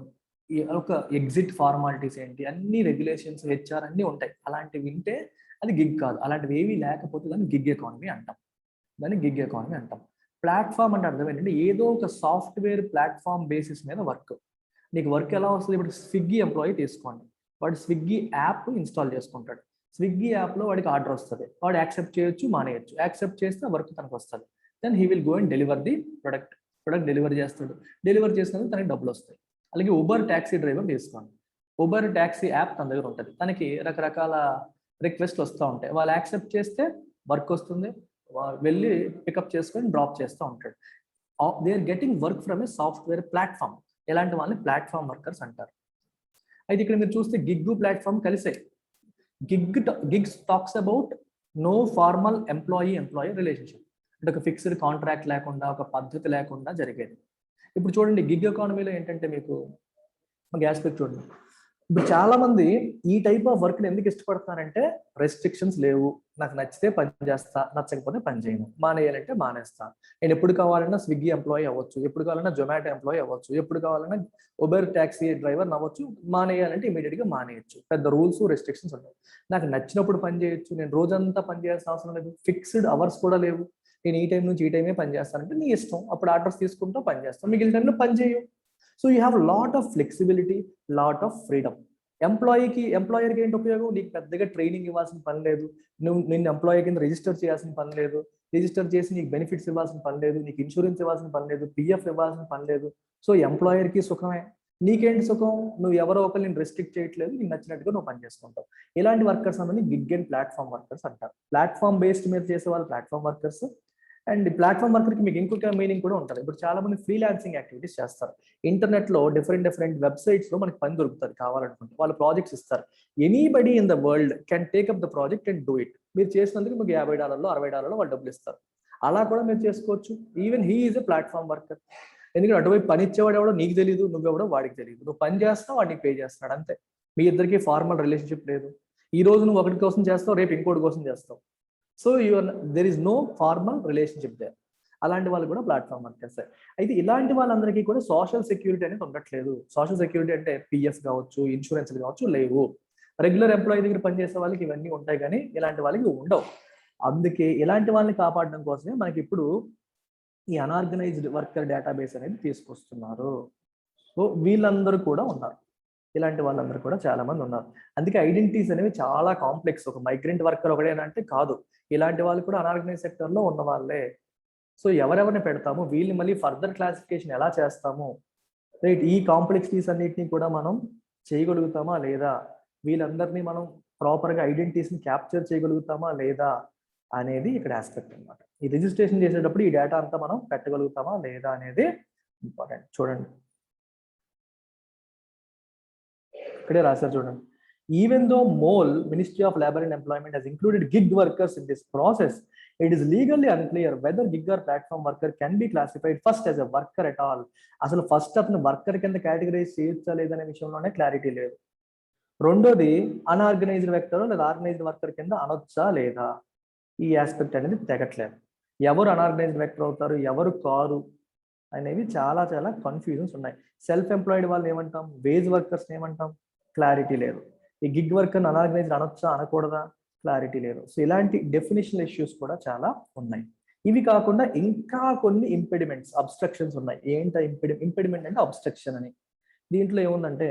ఈ ఒక ఎగ్జిట్ ఫార్మాలిటీస్ ఏంటి, అన్ని రెగ్యులేషన్స్, హెచ్ఆర్ అన్నీ ఉంటాయి. అలాంటివి వింటే అది గిగ్ కాదు. అలాంటివి ఏవి లేకపోతే దాన్ని గిగ్ ఎకానమీ అంటాం. ప్లాట్ఫామ్ అంటే అర్థం ఏంటంటే, ఏదో ఒక సాఫ్ట్వేర్ ప్లాట్ఫామ్ బేసిస్ మీద వర్క్. నీకు వర్క్ ఎలా వస్తుంది? ఇప్పుడు స్విగ్గీ ఎంప్లాయీ తీసుకోండి, వాడు స్విగ్గీ యాప్ ఇన్స్టాల్ చేసుకుంటాడు. స్విగ్గీ యాప్లో వాడికి ఆర్డర్ వస్తుంది, వాడు యాక్సెప్ట్ చేయొచ్చు, మానేయచ్చు. యాక్సెప్ట్ చేస్తే వర్క్ తనకు వస్తుంది. Then he will go and deliver the product delivery చేస్తాడు. డెలివర్ చేసినందుకు తనకి డబ్బులు వస్తాయి. అలాగే ఊబర్ ట్యాక్సీ డ్రైవర్ తీసుకోండి, ఊబర్ ట్యాక్సీ యాప్ తన దగ్గర ఉంటుంది, తనకి రకరకాల రిక్వెస్ట్లు వస్తూ ఉంటాయి. వాళ్ళు యాక్సెప్ట్ చేస్తే వర్క్ వస్తుంది, వెళ్ళి పికప్ చేసుకొని డ్రాప్ చేస్తూ ఉంటాడు. They are getting work from a software platform. ఎలాంటి వాళ్ళని ప్లాట్ఫామ్ వర్కర్స్ అంటారు. అయితే ఇక్కడ మీరు చూస్తే గిగ్ ప్లాట్ఫామ్ కలిసే. Gig talks about no formal employee relationship. అంటే ఒక ఫిక్స్డ్ కాంట్రాక్ట్ లేకుండా, ఒక పద్ధతి లేకుండా జరిగేది. ఇప్పుడు చూడండి గిగ్ ఎకానమీలో ఏంటంటే మీకు గ్యాస్ పెక్ చూడండి, ఇప్పుడు చాలా మంది ఈ టైప్ ఆఫ్ వర్క్ ఎందుకు ఇష్టపడతారంటే రెస్ట్రిక్షన్స్ లేవు, నాకు నచ్చితే పని చేస్తా, నచ్చకపోతే పని చేయను, మానేయాలంటే మానేస్తా, నేను ఎప్పుడు కావాలన్నా స్విగ్గీ ఎంప్లాయీ అవ్వచ్చు, ఎప్పుడు కావాలన్నా జొమాటో ఎంప్లాయీ అవ్వచ్చు, ఎప్పుడు కావాలన్నా ఉబర్ ట్యాక్సీ డ్రైవర్ అవ్వచ్చు, మానేయాలంటే ఇమీడియట్ గా మానేయచ్చు, పెద్ద రూల్స్ రెస్ట్రిక్షన్స్ ఉంటాయి. నాకు నచ్చినప్పుడు పని చేయొచ్చు, నేను రోజంతా పని చేయాల్సిన అవసరం లేదు, ఫిక్స్డ్ అవర్స్ కూడా లేవు, నేను ఈ టైం నుంచి ఈ టైమే పని చేస్తానంటే నీ ఇష్టం, అప్పుడు ఆర్డర్స్ తీసుకుంటూ పని చేస్తాం, మిగిలిన టైంలో పని చేయు. So you have lot of flexibility, lot of freedom. ఎంప్లాయర్కి ఏంటి ఉపయోగం, నీకు పెద్దగా ట్రైనింగ్ ఇవ్వాల్సిన పని లేదు, నిన్ను ఎంప్లాయీ కింద రిజిస్టర్ చేయాల్సిన పని లేదు, రిజిస్టర్ చేసి నీకు బెనిఫిట్స్ ఇవ్వాల్సిన పని లేదు, నీకు ఇన్సూరెన్స్ ఇవ్వాల్సిన పని లేదు, పిఎఫ్ ఇవ్వాల్సిన పని లేదు. సో ఎంప్లాయర్కి సుఖమే, నీకేంటి సుఖం, నువ్వు ఎవరో ఒకరు నేను రెస్ట్రిక్ట్ చేయట్లేదు, నీకు నచ్చినట్టుగా నువ్వు పని చేసుకుంటావు. ఇలాంటి వర్కర్స్ అనేది గిగ్ అండ్ ప్లాట్ఫామ్ వర్కర్స్ అంటారు. ప్లాట్ఫామ్ బేస్డ్ మీద చేసే వాళ్ళు ప్లాట్ఫామ్ వర్కర్స్. అండ్ ప్లాట్ఫామ్ వర్కర్కి మీకు ఇంకొక మీనింగ్ కూడా ఉంటుంది. ఇప్పుడు చాలా మంది ఫ్రీలాన్సింగ్ యాక్టివిటీస్ చేస్తారు, ఇంటర్నెట్ లో డిఫరెంట్ వెబ్సైట్స్ లో మనకి పని దొరుకుతుంది కావాలనుకుంటే, వాళ్ళు ప్రాజెక్ట్స్ ఇస్తారు, anybody in the world can take up the project and do it. మీరు చేసినందుకు మీకు $50 $60 వాళ్ళు డబ్బులు ఇస్తారు, అలా కూడా మీరు చేసుకోవచ్చు. Even he is a platform worker, ఎందుకంటే అటువైపు పని ఇచ్చేవాడు ఎవడో నీకు తెలియదు, నువ్వెవడో వాడికి తెలియదు, నువ్వు పని చేస్తావు వాడికి పే చేస్తున్నాడు అంతే, మీ ఇద్దరికి ఫార్మల్ రిలేషన్షిప్ లేదు. ఈ రోజు నువ్వు ఒకటి కోసం చేస్తావు, రేపు ఇంకోటి కోసం చేస్తావు. So there is no formal relationship there. అలాంటి వాళ్ళు కూడా ప్లాట్ఫామ్ వర్కర్స్. అయితే ఇలాంటి వాళ్ళందరికీ కూడా సోషల్ సెక్యూరిటీ అనేది ఉండట్లేదు. సోషల్ సెక్యూరిటీ అంటే పిఎఫ్ కావచ్చు, ఇన్సూరెన్స్ కావచ్చు లేవు. రెగ్యులర్ ఎంప్లాయీ దగ్గర పనిచేసే వాళ్ళకి ఇవన్నీ ఉంటాయి, కానీ ఇలాంటి వాళ్ళకి ఉండవు. అందుకే ఇలాంటి వాళ్ళని కాపాడడం కోసమే మనకి ఇప్పుడు ఈ అన్ఆర్గనైజ్డ్ వర్కర్ డేటాబేస్ అనేది తీసుకొస్తున్నారు. సో వీళ్ళందరూ కూడా ఉన్నారు, ఇలాంటి వాళ్ళందరూ కూడా చాలా మంది ఉన్నారు. అందుకే ఐడెంటిటీస్ అనేవి చాలా కాంప్లెక్స్. ఒక మైగ్రెంట్ వర్కర్ ఒకడేనంటే కాదు, ఇలాంటి వాళ్ళు కూడా అన్ఆర్గనైజ్ సెక్టర్ లో ఉన్న వాళ్ళే. సో ఎవరెవరిని పెడతాము, వీళ్ళని మళ్ళీ ఫర్దర్ క్లాసిఫికేషన్ ఎలా చేస్తాము, రైట్, ఈ కాంప్లెక్సిటీస్ అన్నిటిని కూడా మనం చేయగలుగుతామా లేదా, వీళ్ళందరినీ మనం ప్రాపర్గా ఐడెంటిటీస్ని క్యాప్చర్ చేయగలుగుతామా లేదా అనేది ఇక్కడ ఆస్పెక్ట్ అనమాట. ఈ రిజిస్ట్రేషన్ చేసేటప్పుడు ఈ డేటా అంతా మనం పెట్టగలుగుతామా లేదా అనేది ఇంపార్టెంట్. చూడండి ఇక్కడే రాశారు చూడండి. Even though MOL, Ministry of Labor and Employment, has included gig workers in this process, it is legally unclear whether gig or platform worker can be classified first as a worker at all. అసలు first అతను worker కింద categorise చేయొచ్చా లేదనే విషయంలోనే clarity లేదు. రెండోది unorganised vector లేదా organised worker కింద అనొచ్చా లేదా, ఈ ఆస్పెక్ట్ అనేది తెగట్లేదు. ఎవరు అన్ఆర్గనైజ్డ్ వెక్టర్ అవుతారు, ఎవరు కారు అనేవి చాలా చాలా కన్ఫ్యూజన్స్ ఉన్నాయి. సెల్ఫ్ ఎంప్లాయిడ్ వాళ్ళని ఏమంటాం, వేజ్ వర్కర్స్ ఏమంటాం, క్లారిటీ లేదు. ఈ గిగ్ వర్కర్ అన్ఆర్గనైజ్డ్ అనొచ్చా అనకూడదా, క్లారిటీ లేదు. సో ఇలాంటి డెఫినేషనల్ ఇష్యూస్ కూడా చాలా ఉన్నాయి. ఇవి కాకుండా ఇంకా కొన్ని ఇంపెడిమెంట్స్, అబ్స్ట్రక్షన్స్ ఉన్నాయి. ఏంట ఇంపెడిమెంట్ అంటే అబ్స్ట్రక్షన్ అని. దీంట్లో ఏముందంటే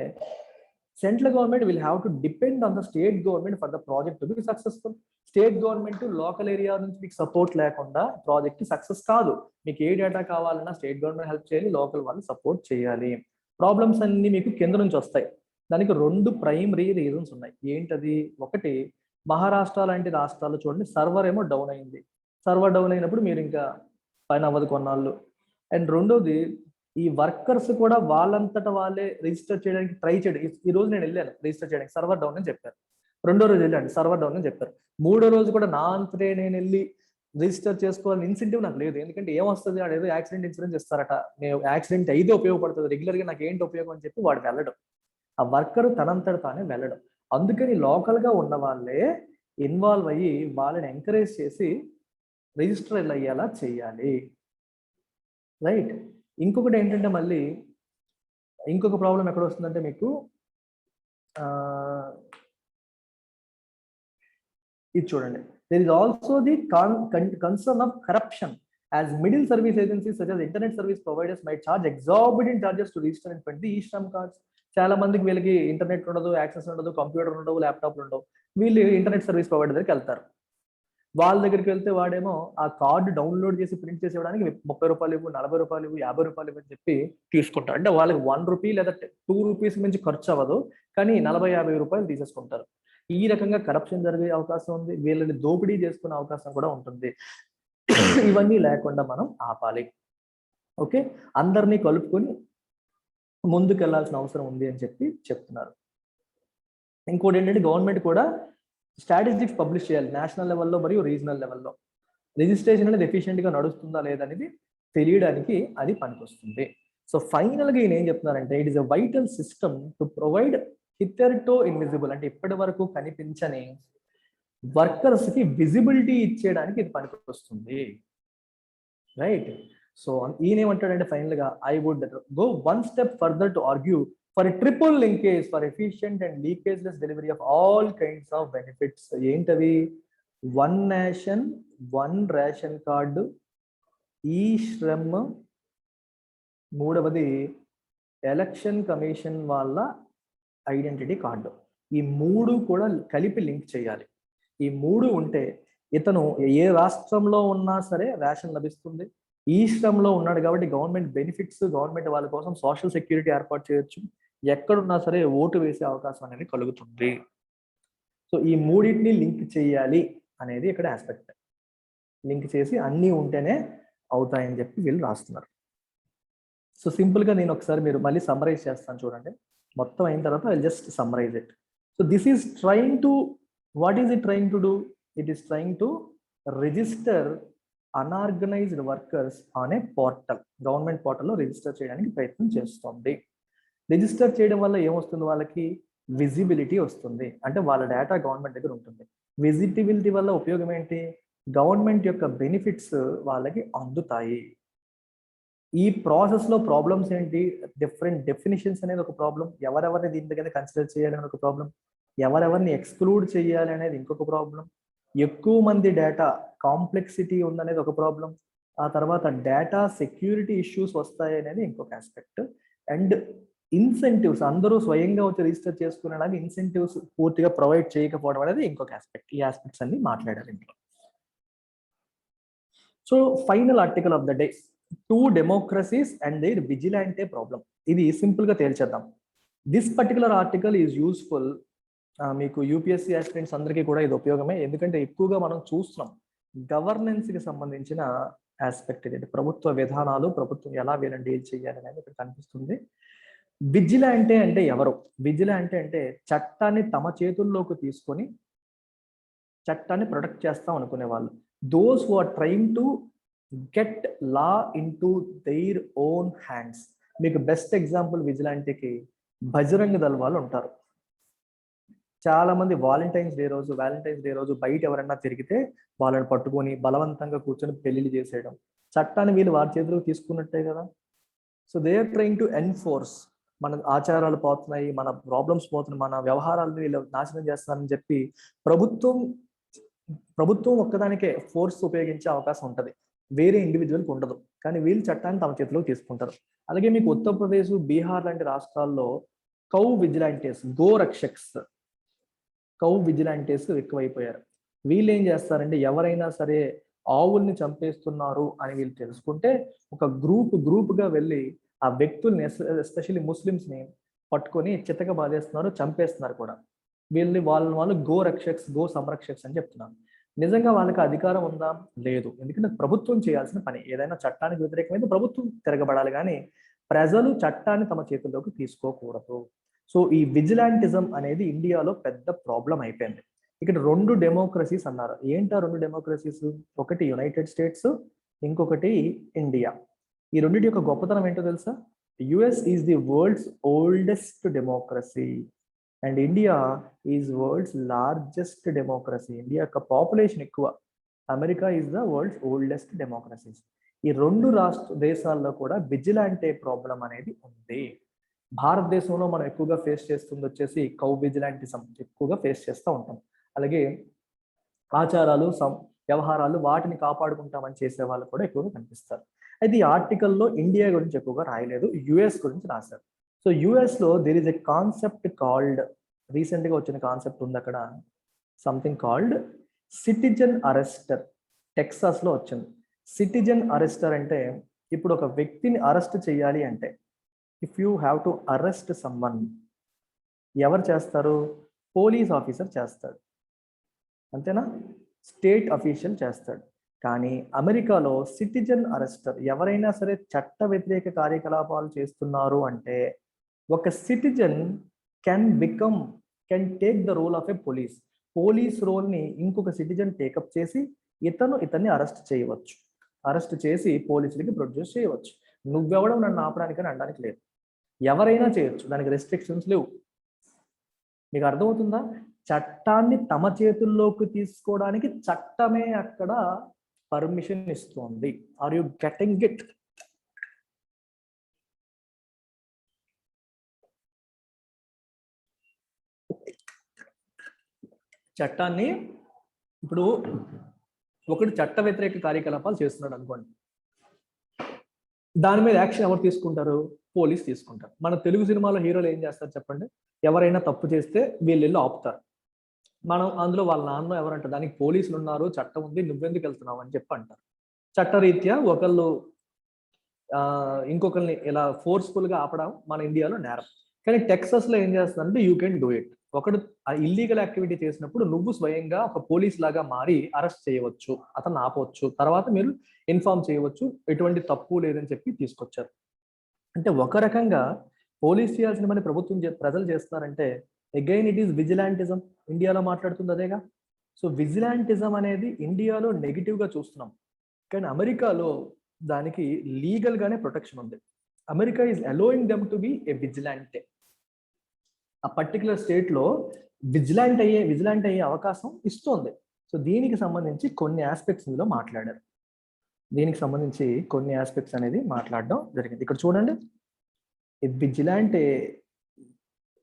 central government will have to depend on the state government for the project to be successful. State government local area నుంచి మీకు సపోర్ట్ లేకుండా ప్రాజెక్ట్ సక్సెస్ కాదు. మీకు ఏ డేటా కావాలన్నా స్టేట్ గవర్నమెంట్ హెల్ప్ చేయాలి, లోకల్ వాళ్ళు సపోర్ట్ చేయాలి. ప్రాబ్లమ్స్ అన్ని మీకు కింద నుంచి వస్తాయి. దానికి 2 ప్రైమరీ రీజన్స్ ఉన్నాయి. ఏంటది, ఒకటి మహారాష్ట్ర లాంటి రాష్ట్రాల్లో చూడండి, సర్వర్ ఏమో డౌన్ అయింది. సర్వర్ డౌన్ అయినప్పుడు మీరు ఇంకా పైన అవ్వదు కొన్నాళ్ళు. అండ్ రెండోది ఈ వర్కర్స్ కూడా వాళ్ళంతటా వాళ్ళే రిజిస్టర్ చేయడానికి ట్రై చేయడం. ఈ రోజు నేను వెళ్ళాను రిజిస్టర్ చేయడానికి, సర్వర్ డౌన్ అని చెప్పారు. రెండో రోజు వెళ్ళాను, సర్వర్ డౌన్ అని చెప్పారు. మూడో రోజు కూడా నా అంతటే నేను వెళ్ళి రిజిస్టర్ చేసుకోవాలని ఇన్సెంటివ్ నాకు లేదు. ఎందుకంటే ఏమొస్తుంది, వాడు ఏదో యాక్సిడెంట్ ఇన్సూరెన్స్ ఇస్తారట, నేను యాక్సిడెంట్ అయితే ఉపయోగపడుతుంది, రెగ్యులర్గా నాకు ఏంటి ఉపయోగం అని చెప్పి వాడు వెళ్ళడం. ఆ వర్కర్ తనంతట తానే వెళ్ళడం. అందుకని లోకల్ గా ఉన్న వాళ్ళే ఇన్వాల్వ్ అయ్యి వాళ్ళని ఎంకరేజ్ చేసి రిజిస్టర్ అయ్యేలా చేయాలి, రైట్. ఇంకొకటి ఏంటంటే మళ్ళీ ఇంకొక ప్రాబ్లం ఎక్కడ వస్తుందంటే మీకు ఇది చూడండి, there is also the concern of corruption as middle service agencies such as internet service providers might charge exorbitant charges to register and print the e-Shram cards. చాలా మందికి వీళ్ళకి ఇంటర్నెట్ ఉండదు, యాక్సెస్ ఉండదు, కంప్యూటర్ ఉండవు, ల్యాప్టాప్లు ఉండవు. వీళ్ళు ఇంటర్నెట్ సర్వీస్ ప్రొవైడర్ దగ్గరికి వెళ్తారు. వాళ్ళ దగ్గరికి వెళ్తే వాడేమో ఆ కార్డు డౌన్లోడ్ చేసి ప్రింట్ చేసి ఇవ్వడానికి ₹30 ఇవ్వు, ₹40 ఇవ్వు, ₹50 అని చెప్పి తీసుకుంటారు. అంటే వాళ్ళకి ₹1 లేదా ₹2 నుంచి ఖర్చు అవ్వదు, కానీ ₹40-50 తీసేసుకుంటారు. ఈ రకంగా కరప్షన్ జరిగే అవకాశం ఉంది, వీళ్ళని దోపిడీ చేసుకునే అవకాశం కూడా ఉంటుంది. ఇవన్నీ లేకుండా మనం ఆపాలి. ఓకే, అందరినీ కలుపుకొని ముందుకు వెళ్లాల్సిన అవసరం ఉంది అని చెప్పి చెప్తున్నారు. ఇంకోటి ఏంటంటే గవర్నమెంట్ కూడా స్టాటిస్టిక్స్ పబ్లిష్ చేయాలి నేషనల్ లెవెల్లో మరియు రీజనల్ లెవెల్లో. రిజిస్ట్రేషన్ అనేది ఎఫిషియెంట్ గా నడుస్తుందా లేదనేది తెలియడానికి అది పనికొస్తుంది. సో ఫైనల్ గా ఈయన ఏం చెప్తున్నారంటే it is a vital system to provide hitherto invisible, అంటే ఇప్పటి వరకు కనిపించని వర్కర్స్ కి విజిబిలిటీ ఇచ్చేయడానికి ఇది పనికొస్తుంది, రైట్. సో ఈయన ఏమంటాడంటే ఫైనల్ గా I would go one step further to argue for triple linkage for efficient and leakageless delivery of all kinds of benefits. ఏంటవి? One nation, one ration card, e Shram, మూడవది election commission వాళ్ళ identity card. ఈ మూడు కూడా కలిపి link చేయాలి. ఈ మూడు ఉంటే ఇతను ఏ రాష్ట్రంలో ఉన్నా సరే రేషన్ లభిస్తుంది. ఈ శ్రమ్లో ఉన్నాడు కాబట్టి గవర్నమెంట్ బెనిఫిట్స్, గవర్నమెంట్ వాళ్ళ కోసం సోషల్ సెక్యూరిటీ ఏర్పాటు చేయొచ్చు. ఎక్కడున్నా సరే ఓటు వేసే అవకాశం అనేది కలుగుతుంది. సో ఈ మూడింటిని లింక్ చేయాలి అనేది ఇక్కడ ఆస్పెక్ట్. లింక్ చేసి అన్నీ ఉంటేనే అవుతాయని చెప్పి వీళ్ళు రాస్తున్నారు. సో సింపుల్గా నేను ఒకసారి మీరు మళ్ళీ సమ్మరైజ్ చేస్తాను చూడండి. మొత్తం అయిన తర్వాత I just summarise it. So this is trying to, what is it trying to do? It is trying to register unorganised workers on a portal. Government పోర్టల్లో రిజిస్టర్ చేయడానికి ప్రయత్నం చేస్తుంది. రిజిస్టర్ చేయడం వల్ల ఏమొస్తుంది? వాళ్ళకి విజిబిలిటీ వస్తుంది, అంటే వాళ్ళ డేటా గవర్నమెంట్ దగ్గర ఉంటుంది. విజిబిలిటీ వల్ల ఉపయోగం ఏంటి? గవర్నమెంట్ యొక్క బెనిఫిట్స్ వాళ్ళకి అందుతాయి. ఈ ప్రాసెస్లో ప్రాబ్లమ్స్ ఏంటి? డిఫరెంట్ డెఫినిషన్స్ అనేది ఒక ప్రాబ్లం, ఎవరెవరిని దీని దగ్గర కన్సిడర్ చేయాలి అనేది ఒక ప్రాబ్లం, ఎవరెవరిని ఎక్స్క్లూడ్ చేయాలి అనేది ఇంకొక ప్రాబ్లం, ఎక్కువ మంది డేటా కాంప్లెక్సిటీ ఉందనేది ఒక ప్రాబ్లం, ఆ తర్వాత డేటా సెక్యూరిటీ ఇష్యూస్ వస్తాయి అనేది ఇంకొక ఆస్పెక్ట్, అండ్ ఇన్సెంటివ్స్, అందరూ స్వయంగా వచ్చి రిజిస్టర్ చేసుకునేలాగా ఇన్సెంటివ్స్ పూర్తిగా ప్రొవైడ్ చేయకపోవడం అనేది ఇంకొక ఆస్పెక్ట్. ఈ ఆస్పెక్ట్స్ అన్ని మాట్లాడారు ఇంట్లో. So final article of the day, two democracies and their vigilante problem. ఇది సింపుల్ గా తేల్చేద్దాం. This particular article is useful. మీకు యూపీఎస్సీ ఆస్పిరెంట్స్ అందరికీ కూడా ఇది ఉపయోగమే, ఎందుకంటే ఎక్కువగా మనం చూస్తున్నాం గవర్నెన్స్ కి సంబంధించిన ఆస్పెక్ట్ ఇది. ప్రభుత్వ విధానాలు, ప్రభుత్వం ఎలా వీళ్ళని డీల్ చేయాలి అనేది ఇక్కడ కనిపిస్తుంది. విజిలాంటే అంటే ఎవరు? విజిలాంటే అంటే చట్టాన్ని తమ చేతుల్లోకి తీసుకొని చట్టాన్ని ప్రొటెక్ట్ చేస్తాం అనుకునే వాళ్ళు. Those who are trying to get law into their own hands. మీకు బెస్ట్ ఎగ్జాంపుల్ విజిలాంటీకి బజరంగ దళ్ వాళ్ళు ఉంటారు. చాలా మంది వ్యాలంటైన్స్ డే రోజు బయట ఎవరైనా తిరిగితే వాళ్ళని పట్టుకొని బలవంతంగా కూర్చొని పెళ్లిళ్ళు చేసేయడం, చట్టాన్ని వీళ్ళు వారి చేతిలోకి తీసుకున్నట్టే కదా. So they are trying to enforce. మన ఆచారాలు పోతున్నాయి, మన ప్రాబ్లమ్స్ పోతున్నాయి, మన వ్యవహారాలను వీళ్ళు నాశనం చేస్తున్నారని చెప్పి ప్రభుత్వం ఒక్కదానికే ఫోర్స్ ఉపయోగించే అవకాశం ఉంటుంది, వేరే ఇండివిజువల్కి ఉండదు. కానీ వీళ్ళు చట్టాన్ని తమ చేతిలోకి తీసుకుంటారు. అలాగే మీకు ఉత్తరప్రదేశ్, బీహార్ లాంటి రాష్ట్రాల్లో కౌ విజిలాంటీస్, గో రక్షక్స్, కౌ విజిలాంటీస్ ఎక్కువైపోయారు. వీళ్ళు ఏం చేస్తారంటే ఎవరైనా సరే ఆవుల్ని చంపేస్తున్నారు అని వీళ్ళు తెలుసుకుంటే ఒక గ్రూప్గా వెళ్ళి ఆ వ్యక్తుల్ని, ఎస్పెషల్లీ ముస్లిమ్స్ని పట్టుకొని చితక బాధేస్తున్నారు, చంపేస్తున్నారు కూడా. వీళ్ళని వాళ్ళు గో రక్షక్స్, గో సంరక్షక్స్ అని చెప్తున్నారు. నిజంగా వాళ్ళకి అధికారం ఉందా? లేదు. ఎందుకంటే ప్రభుత్వం చేయాల్సిన పని. ఏదైనా చట్టానికి వ్యతిరేకమైతే ప్రభుత్వం తిరగబడాలి, కానీ ప్రజలు చట్టాన్ని తమ చేతుల్లోకి తీసుకోకూడదు. సో ఈ విజిలాంటిజం అనేది ఇండియాలో పెద్ద ప్రాబ్లం అయిపోయింది. ఇక్కడ రెండు డెమోక్రసీస్ అన్నారు. ఏంటా రెండు డెమోక్రసీస్? ఒకటి యునైటెడ్ స్టేట్స్, ఇంకొకటి ఇండియా. ఈ రెండింటి యొక్క గొప్పతనం ఏంటో తెలుసా? US is the world's oldest democracy and India is world's largest democracy. India యొక్క పాపులేషన్ ఎక్కువ, America is the world's oldest democracies. ఈ రెండు దేశాల్లో కూడా విజిలాంటే ప్రాబ్లం అనేది ఉంది. భారతదేశంలో మనం ఎక్కువగా ఫేస్ చేస్తుంది వచ్చేసి కౌ విజిలాంటిజం ఎక్కువగా ఫేస్ చేస్తూ ఉంటాం. అలాగే ఆచారాలు, వ్యవహారాలు వాటిని కాపాడుకుంటామని చేసే వాళ్ళు కూడా ఎక్కువగా కనిపిస్తారు. అయితే ఈ ఆర్టికల్లో ఇండియా గురించి ఎక్కువగా రాయలేదు, యుఎస్ గురించి రాశారు. సో యుఎస్ లో there is a concept called, recent గా వచ్చిన కాన్సెప్ట్ ఉంది అక్కడ, something called citizen arrester. Texas లో వచ్చింది. సిటిజన్ అరెస్టర్ అంటే ఇప్పుడు ఒక వ్యక్తిని అరెస్ట్ చేయాలి అంటే, if you have to arrest someone, ఎవరు చేస్తారు? పోలీస్ ఆఫీసర్ చేస్తాడు, అంతేనా? స్టేట్ అఫీషియల్ చేస్తాడు. కానీ అమెరికాలో సిటిజన్ అరెస్టర్, ఎవరైనా సరే చట్ట వ్యతిరేక కార్యకలాపాలు చేస్తున్నారు అంటే ఒక citizen can take the role of a police రోల్ని ఇంకొక సిటిజన్ టేకప్ చేసి ఇతన్ని అరెస్ట్ చేయవచ్చు, అరెస్ట్ చేసి పోలీసులకి ప్రొడ్యూస్ చేయవచ్చు. నువ్వెవడం నన్ను ఆపడానికని అనడానికి లేదు. ఎవరైనా చేయొచ్చు, దానికి రెస్ట్రిక్షన్స్ లేవు. మీకు అర్థమవుతుందా? చట్టాన్ని తమ చేతుల్లోకి తీసుకోవడానికి చట్టమే అక్కడ పర్మిషన్ ఇస్తుంది. Are you getting it? చట్టాన్ని ఇప్పుడు ఒకటి చట్ట వ్యతిరేక కార్యకలాపాలు చేస్తున్నాడు అనుకోండి, దాని మీద యాక్షన్ ఎవరు తీసుకుంటారు? పోలీస్ తీసుకుంటారు. మన తెలుగు సినిమాలో హీరోలు ఏం చేస్తారు చెప్పండి? ఎవరైనా తప్పు చేస్తే వీళ్ళు ఆపుతారు. మనం అందులో వాళ్ళ నాన్న ఎవరంటారు, దానికి పోలీసులు ఉన్నారు, చట్టం ఉంది, నువ్వెందుకు వెళ్తున్నావు అని చెప్పి అంటారు. చట్టరీత్యా ఒకళ్ళు ఇంకొకరిని ఇలా ఫోర్స్ఫుల్ గా ఆపడం మన ఇండియాలో నేరం. కానీ టెక్సస్ లో ఏం చేస్తుందంటే యూ కెన్ డూ ఇట్. ఒకడు ఆ ఇల్లీగల్ యాక్టివిటీ చేసినప్పుడు నువ్వు స్వయంగా ఒక పోలీస్ లాగా మారి అరెస్ట్ చేయవచ్చు, అతను ఆపవచ్చు, తర్వాత మీరు ఇన్ఫార్మ్ చేయవచ్చు, ఎటువంటి తప్పు లేదని చెప్పి తీసుకొచ్చారు. అంటే ఒక రకంగా పోలీస్ చేయాల్సిన పని ప్రభుత్వం ప్రజలు చేస్తున్నారంటే అగైన్ ఇట్ ఈస్ విజిలాంటిజం. ఇండియాలో మాట్లాడుతుంది అదేగా. సో విజిలాంటిజం అనేది ఇండియాలో నెగిటివ్ గా చూస్తున్నాం, కానీ అమెరికాలో దానికి లీగల్ గానే ప్రొటెక్షన్ ఉంది. America is allowing them to be a vigilante. ఆ పర్టికులర్ స్టేట్ లో విజిలాంట్ అయ్యే అవకాశం ఇస్తుంది. సో దీనికి సంబంధించి కొన్ని ఆస్పెక్ట్స్ ఇందులో మాట్లాడారు. దీనికి సంబంధించి కొన్ని ఆస్పెక్ట్స్ అనేది మాట్లాడడం జరిగింది. ఇక్కడ చూడండి, విజిలాంటే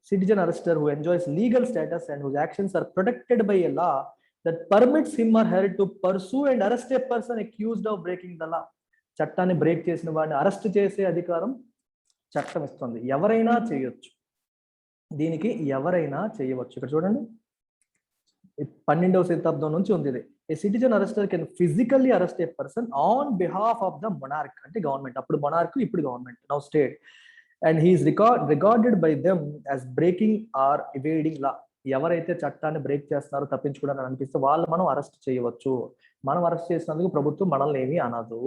citizen arrestor who enjoys legal status and whose actions are protected by a law that permits him or her to pursue and arrest a person accused of breaking the law. చట్టాన్ని break చేసిన వాడిని arrest చేసే అధికారం చట్టం ఇస్తుంది. ఎవరైనా చేయొచ్చు, దీనికి ఎవరైనా చేయవచ్చు. ఇక్కడ చూడండి, 12వ శతాబ్దం నుంచి ఉంది ఇది. ఏ citizen arrester can physically arrest A person on behalf of the monarch, అంటే గవర్నమెంట్, అప్పుడు మొనార్క్ ఇప్పుడు government, now state, and he is regarded by them as breaking or evading law. ఎవరైతే చట్టాన్ని బ్రేక్ చేస్తున్నారో, తప్పించుకోవడానికి అనిపిస్తే వాళ్ళు మనం అరెస్ట్ చేయవచ్చు. మనం అరెస్ట్ చేసినందుకు ప్రభుత్వం మనల్ని ఏమీ అనదు.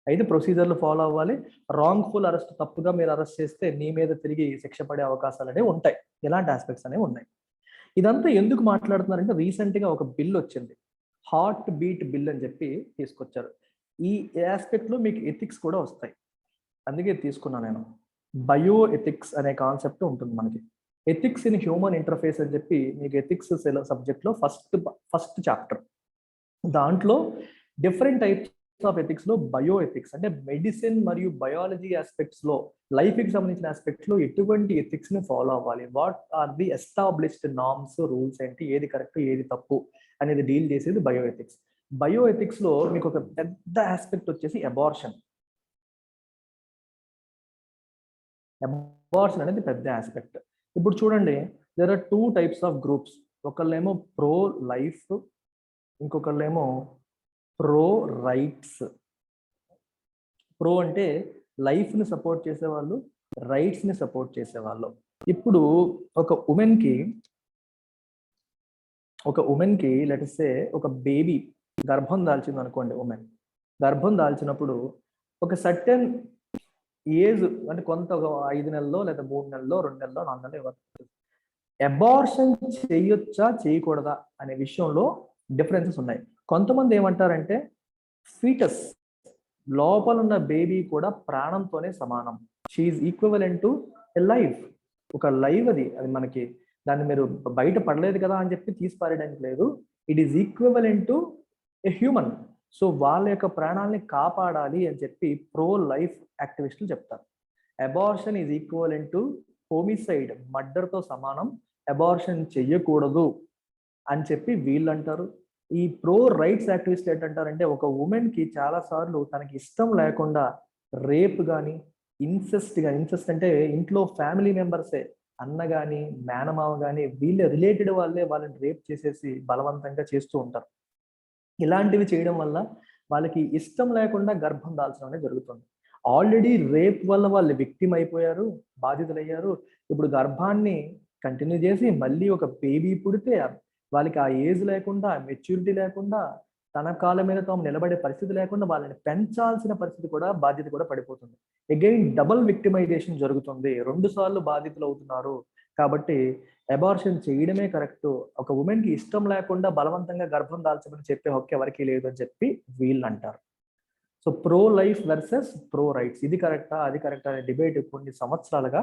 అయితే ప్రొసీజర్లు ఫాలో అవ్వాలి. రాంగ్ఫుల్ అరెస్ట్, తప్పుగా మీరు అరెస్ట్ చేస్తే నీ మీద తిరిగి శిక్ష పడే అవకాశాలు అనేవి ఉంటాయి. ఇలాంటి ఆస్పెక్ట్స్ అనేవి ఉన్నాయి. ఇదంతా ఎందుకు మాట్లాడుతున్నారంటే రీసెంట్ గా ఒక బిల్ వచ్చింది, హార్ట్ బీట్ బిల్ అని చెప్పి తీసుకొచ్చారు. ఈ ఆస్పెక్ట్ లో మీకు ఎథిక్స్ కూడా వస్తాయి, అందుకే తీసుకున్నాను నేను. బయో ఎథిక్స్ అనే కాన్సెప్ట్ ఉంటుంది మనకి. ఎథిక్స్ ఇన్ హ్యూమన్ ఇంటర్ఫేస్ అని చెప్పి మీకు ఎథిక్స్ సబ్జెక్ట్ లో ఫస్ట్ చాప్టర్. దాంట్లో డిఫరెంట్ టైప్స్ ఆఫ్ ఎథిక్స్ లో బయో ఎథిక్స్ అంటే మెడిసిన్ మరియు బయాలజీ ఆస్పెక్ట్స్ లో, లైఫ్ కి సంబంధించిన ఆస్పెక్ట్స్ లో ఎటువంటి ఎథిక్స్ ని ఫాలో అవ్వాలి, what are the established norms, rules ఏంటి, ఏది కరెక్ట్ ఏది తప్పు అనేది డీల్ చేసేది బయో ఎథిక్స్. బయో ఎథిక్స్ లో మీకు ఒక పెద్ద ఆస్పెక్ట్ వచ్చేసి అబార్షన్. అబార్షన్ అనేది పెద్ద ఆస్పెక్ట్. ఇప్పుడు చూడండి, there are 2 types of groups. ఒకళ్ళేమో ప్రో లైఫ్, ఇంకొకళ్ళేమో ప్రో రైట్స్. ప్రో అంటే లైఫ్ ని సపోర్ట్ చేసేవాళ్ళు, రైట్స్ ని సపోర్ట్ చేసేవాళ్ళు. ఇప్పుడు ఒక ఉమెన్ కి లెట్స్ సే ఒక బేబీ గర్భం దాల్చింది అనుకోండి. ఉమెన్ గర్భం దాల్చినప్పుడు ఒక సర్టెన్ ఏజ్, అంటే కొంత 5 నెలల్లో లేదా 3 నెలల్లో 2 నెలల్లో 4 నెలల్లో ఎవరు అబార్షన్ చేయొచ్చా చేయకూడదా అనే విషయంలో డిఫరెన్సెస్ ఉన్నాయి. కొంతమంది ఏమంటారంటే ఫీటస్, లోపల ఉన్న బేబీ కూడా ప్రాణంతోనే సమానం, she equivalent to a life. ఒక లైవ్ అది మనకి, దాన్ని మీరు బయట పడలేదు కదా అని చెప్పి తీసి పారేయడానికి లేదు. It is equivalent to a human. So వాళ్ళ యొక్క ప్రాణాలని కాపాడాలి అని చెప్పి ప్రో లైఫ్ యాక్టివిస్టులు చెప్తారు. Abortion is equivalent to homicide, మర్డర్తో సమానం, అబార్షన్ చెయ్యకూడదు అని చెప్పి వీళ్ళు అంటారు. ఈ ప్రో రైట్స్ యాక్టివిస్ట్ ఏంటంటారంటే ఒక ఉమెన్ కి చాలా సార్లు తనకి ఇష్టం లేకుండా రేప్ కానీ, ఇన్సెస్ట్ అంటే ఇంట్లో ఫ్యామిలీ మెంబర్సే, అన్న కానీ మేనమామ కానీ వీళ్ళ రిలేటెడ్ వాళ్ళే వాళ్ళని రేప్ చేసేసి బలవంతంగా చేస్తూ ఉంటారు. ఇలాంటివి చేయడం వల్ల వాళ్ళకి ఇష్టం లేకుండా గర్భం దాల్చడం అనేది జరుగుతుంది. ఆల్రెడీ రేప్ వల్ల వాళ్ళు విక్టిమ్ అయిపోయారు, బాధితులయ్యారు. ఇప్పుడు గర్భాన్ని కంటిన్యూ చేసి మళ్ళీ ఒక బేబీ పుడితే వాళ్ళకి ఆ ఏజ్ లేకుండా, మెచ్యూరిటీ లేకుండా, తన కాళ్ళ మీద తాము నిలబడే పరిస్థితి లేకుండా వాళ్ళని పెంచాల్సిన పరిస్థితి కూడా, బాధ్యత కూడా పడిపోతుంది. అగైన్ డబుల్ విక్టిమైజేషన్ జరుగుతుంది, 2 సార్లు బాధితులు అవుతున్నారు. కాబట్టి అబార్షన్ చేయడమే కరెక్ట్. ఒక ఉమెన్ కి ఇష్టం లేకుండా బలవంతంగా గర్భం దాల్చమని చెప్పే హక్కు ఎవరికి లేదు అని చెప్పి వీళ్ళు అంటారు. So pro life versus pro rights, ఇది కరెక్టా అది కరెక్టా అనే డిబేట్ కొన్ని సంవత్సరాలుగా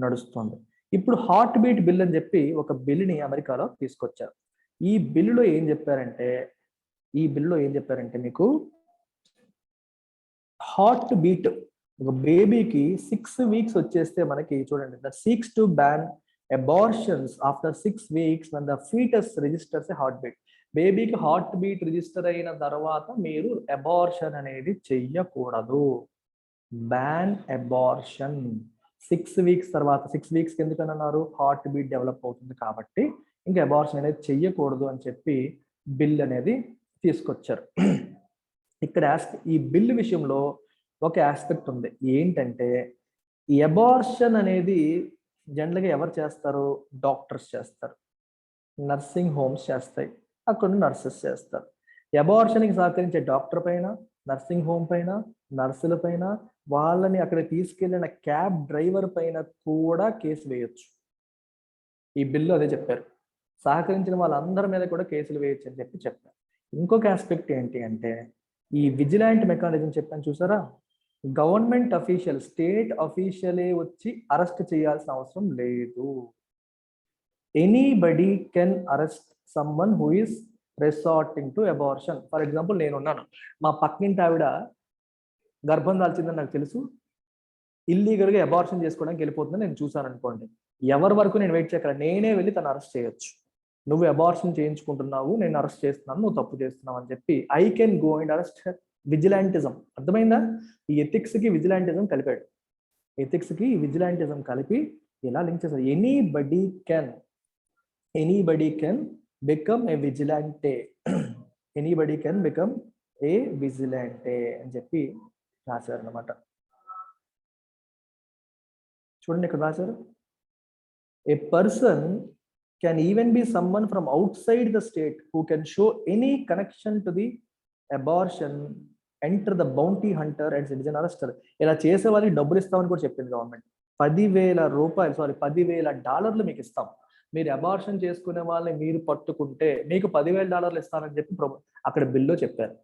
నడుస్తుంది. ఇప్పుడు హార్ట్ బీట్ బిల్ అని చెప్పి ఒక బిల్లుని అమెరికాలో తీసుకొచ్చారు. ఈ బిల్లులో ఏం చెప్పారంటే మీకు హార్ట్ బీట్ ఒక బేబీకి 6 వీక్స్ వచ్చేస్తే మనకి చూడండి, that seeks to ban abortions after 6 weeks when the fetus registers a heartbeat. బేబీకి హార్ట్ బీట్ రిజిస్టర్ అయిన తర్వాత మీరు అబార్షన్ అనేది చెయ్యకూడదు. బ్యాన్ అబార్షన్ 6 వీక్స్ తర్వాత. 6 వీక్స్కి ఎందుకని అన్నారు? హార్ట్ బీట్ డెవలప్ అవుతుంది కాబట్టి ఇంకా అబార్షన్ అనేది చెయ్యకూడదు అని చెప్పి బిల్ అనేది తీసుకొచ్చారు. ఇక్కడ ఈ బిల్ విషయంలో ఒక ఆస్పెక్ట్ ఉంది, ఏంటంటే ఈ అబార్షన్ అనేది జనరల్గా ఎవరు చేస్తారు? డాక్టర్స్ చేస్తారు, నర్సింగ్ హోమ్స్ చేస్తాయి, అక్కడ నర్సెస్ చేస్తారు. అబార్షన్కి సహకరించే డాక్టర్ పైన, నర్సింగ్ హోమ్ పైన, నర్సుల పైన, వాళ్ళని అక్కడ తీసుకెళ్లిన క్యాబ్ డ్రైవర్ పైన కూడా కేసు వేయొచ్చు. ఈ బిల్లు అదే చెప్పారు, సహకరించిన వాళ్ళందరి మీద కూడా కేసులు వేయొచ్చు అని చెప్పారు. ఇంకొక ఆస్పెక్ట్ ఏంటి అంటే ఈ విజిలాంట్ మెకానిజం చెప్పాను చూసారా, గవర్నమెంట్ అఫీషియల్, స్టేట్ అఫీషియలే వచ్చి అరెస్ట్ చేయాల్సిన అవసరం లేదు. Anybody can arrest someone who is resorting to abortion. For example నేనున్నాను, మా పక్కింటి ఆవిడ గర్భం దాల్చిందని నాకు తెలుసు, ఇల్లీగల్గా అబార్షన్ చేసుకోవడానికి వెళ్ళిపోతుందని నేను చూసాను అనుకోండి, ఎవరి వరకు నేను వెయిట్ చేయగలను, నేనే వెళ్ళి తను అరెస్ట్ చేయొచ్చు. నువ్వు అబార్షన్ చేయించుకుంటున్నావు, నేను అరెస్ట్ చేస్తున్నాను, నువ్వు తప్పు చేస్తున్నావు అని చెప్పి I can go and arrest her. Vigilantism అర్థమైందా? ఈ ఎథిక్స్కి విజిలాంటిజం కలిపాడు. ఎథిక్స్కి విజిలాంటిజం కలిపి ఎలా లింక్ చేస్తారు? Anybody can become a vigilante, anybody can become a vigilante అని చెప్పి రాశారు అనమాట. చూడండి ఇక్కడ రాశారు, a person can even be someone from outside the state who can show any connection to the abortion, enter the bounty hunter and citizen arrester. ఇలా చేసే వాళ్ళకి డబ్బులు ఇస్తామని కూడా చెప్పింది గవర్నమెంట్. $10,000 మీకు ఇస్తాం, మీరు అబార్షన్ చేసుకునే వాళ్ళని మీరు పట్టుకుంటే మీకు $10,000 ఇస్తానని చెప్పి అక్కడ బిల్లో చెప్పారు.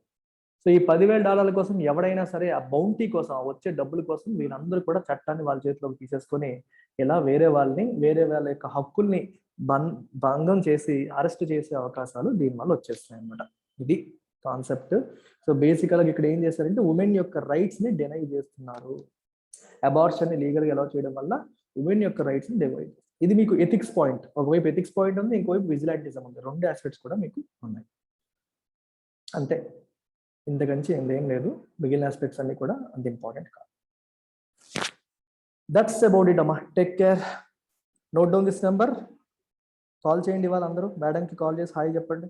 సో ఈ $10,000 కోసం ఎవడైనా సరే ఆ బౌంటీ కోసం, వచ్చే డబ్బుల కోసం వీళ్ళందరూ కూడా చట్టాన్ని వాళ్ళ చేతిలోకి తీసేసుకొని ఇలా వేరే వాళ్ళ యొక్క హక్కుల్ని భంగం చేసి అరెస్ట్ చేసే అవకాశాలు దీనివల్ల వచ్చేస్తాయి అన్నమాట. ఇది కాన్సెప్ట్. సో బేసికల్గా ఇక్కడ ఏం చేస్తారంటే ఉమెన్ యొక్క రైట్స్ ని డినై చేస్తున్నారు. అబార్షన్ ని లీగల్గా అలౌ చేయడం వల్ల ఉమెన్ యొక్క రైట్స్ ని డినై. ఇది మీకు ఎథిక్స్ పాయింట్, ఒకవైపు ఎథిక్స్ పాయింట్ ఉంది, ఇంకోవైపు విజిలాంటిజం ఉంది. 2 ఆస్పెక్ట్స్ కూడా మీకు ఉన్నాయి. అంతే, ఇంతకంచి ఏం లేదు. మిగిలిన ఆస్పెక్ట్స్ అన్ని కూడా అంత ఇంపార్టెంట్ కాదు. దట్స్ అబౌట్ ఇట్ అమ్మా. Take care. Note down this number. Call చేయండి, వాళ్ళందరూ మేడంకి కాల్ చేసి హాయ్ చెప్పండి.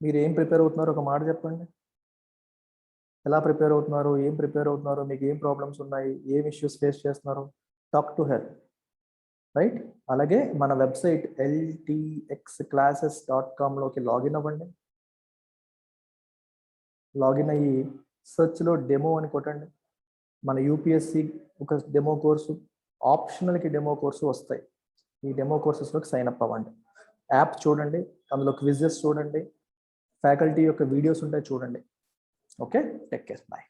మీరు ఏం ప్రిపేర్ అవుతున్నారో ఒక మాట చెప్పండి. ఎలా ప్రిపేర్ అవుతున్నారు, ఏం ప్రిపేర్ అవుతున్నారు, మీకు ఏం ప్రాబ్లమ్స్ ఉన్నాయి, ఏం ఇష్యూస్ ఫేస్ చేస్తున్నారు, టాక్ టు హెర్, రైట్? అలాగే మన వెబ్సైట్ ltxclasses.com లాగిన్ అవ్వండి. లాగిన్ అయ్యి సెర్చ్లో డెమో అని కొట్టండి. మన యూపీఎస్సి ఒక డెమో కోర్సు, ఆప్షనల్కి డెమో కోర్సు వస్తాయి. ఈ డెమో కోర్సెస్లోకి సైన్ అప్ అవ్వండి. యాప్ చూడండి, అందులో క్విజెస్ చూడండి, ఫ్యాకల్టీ యొక్క వీడియోస్ ఉంటాయి చూడండి. Okay, take care, bye.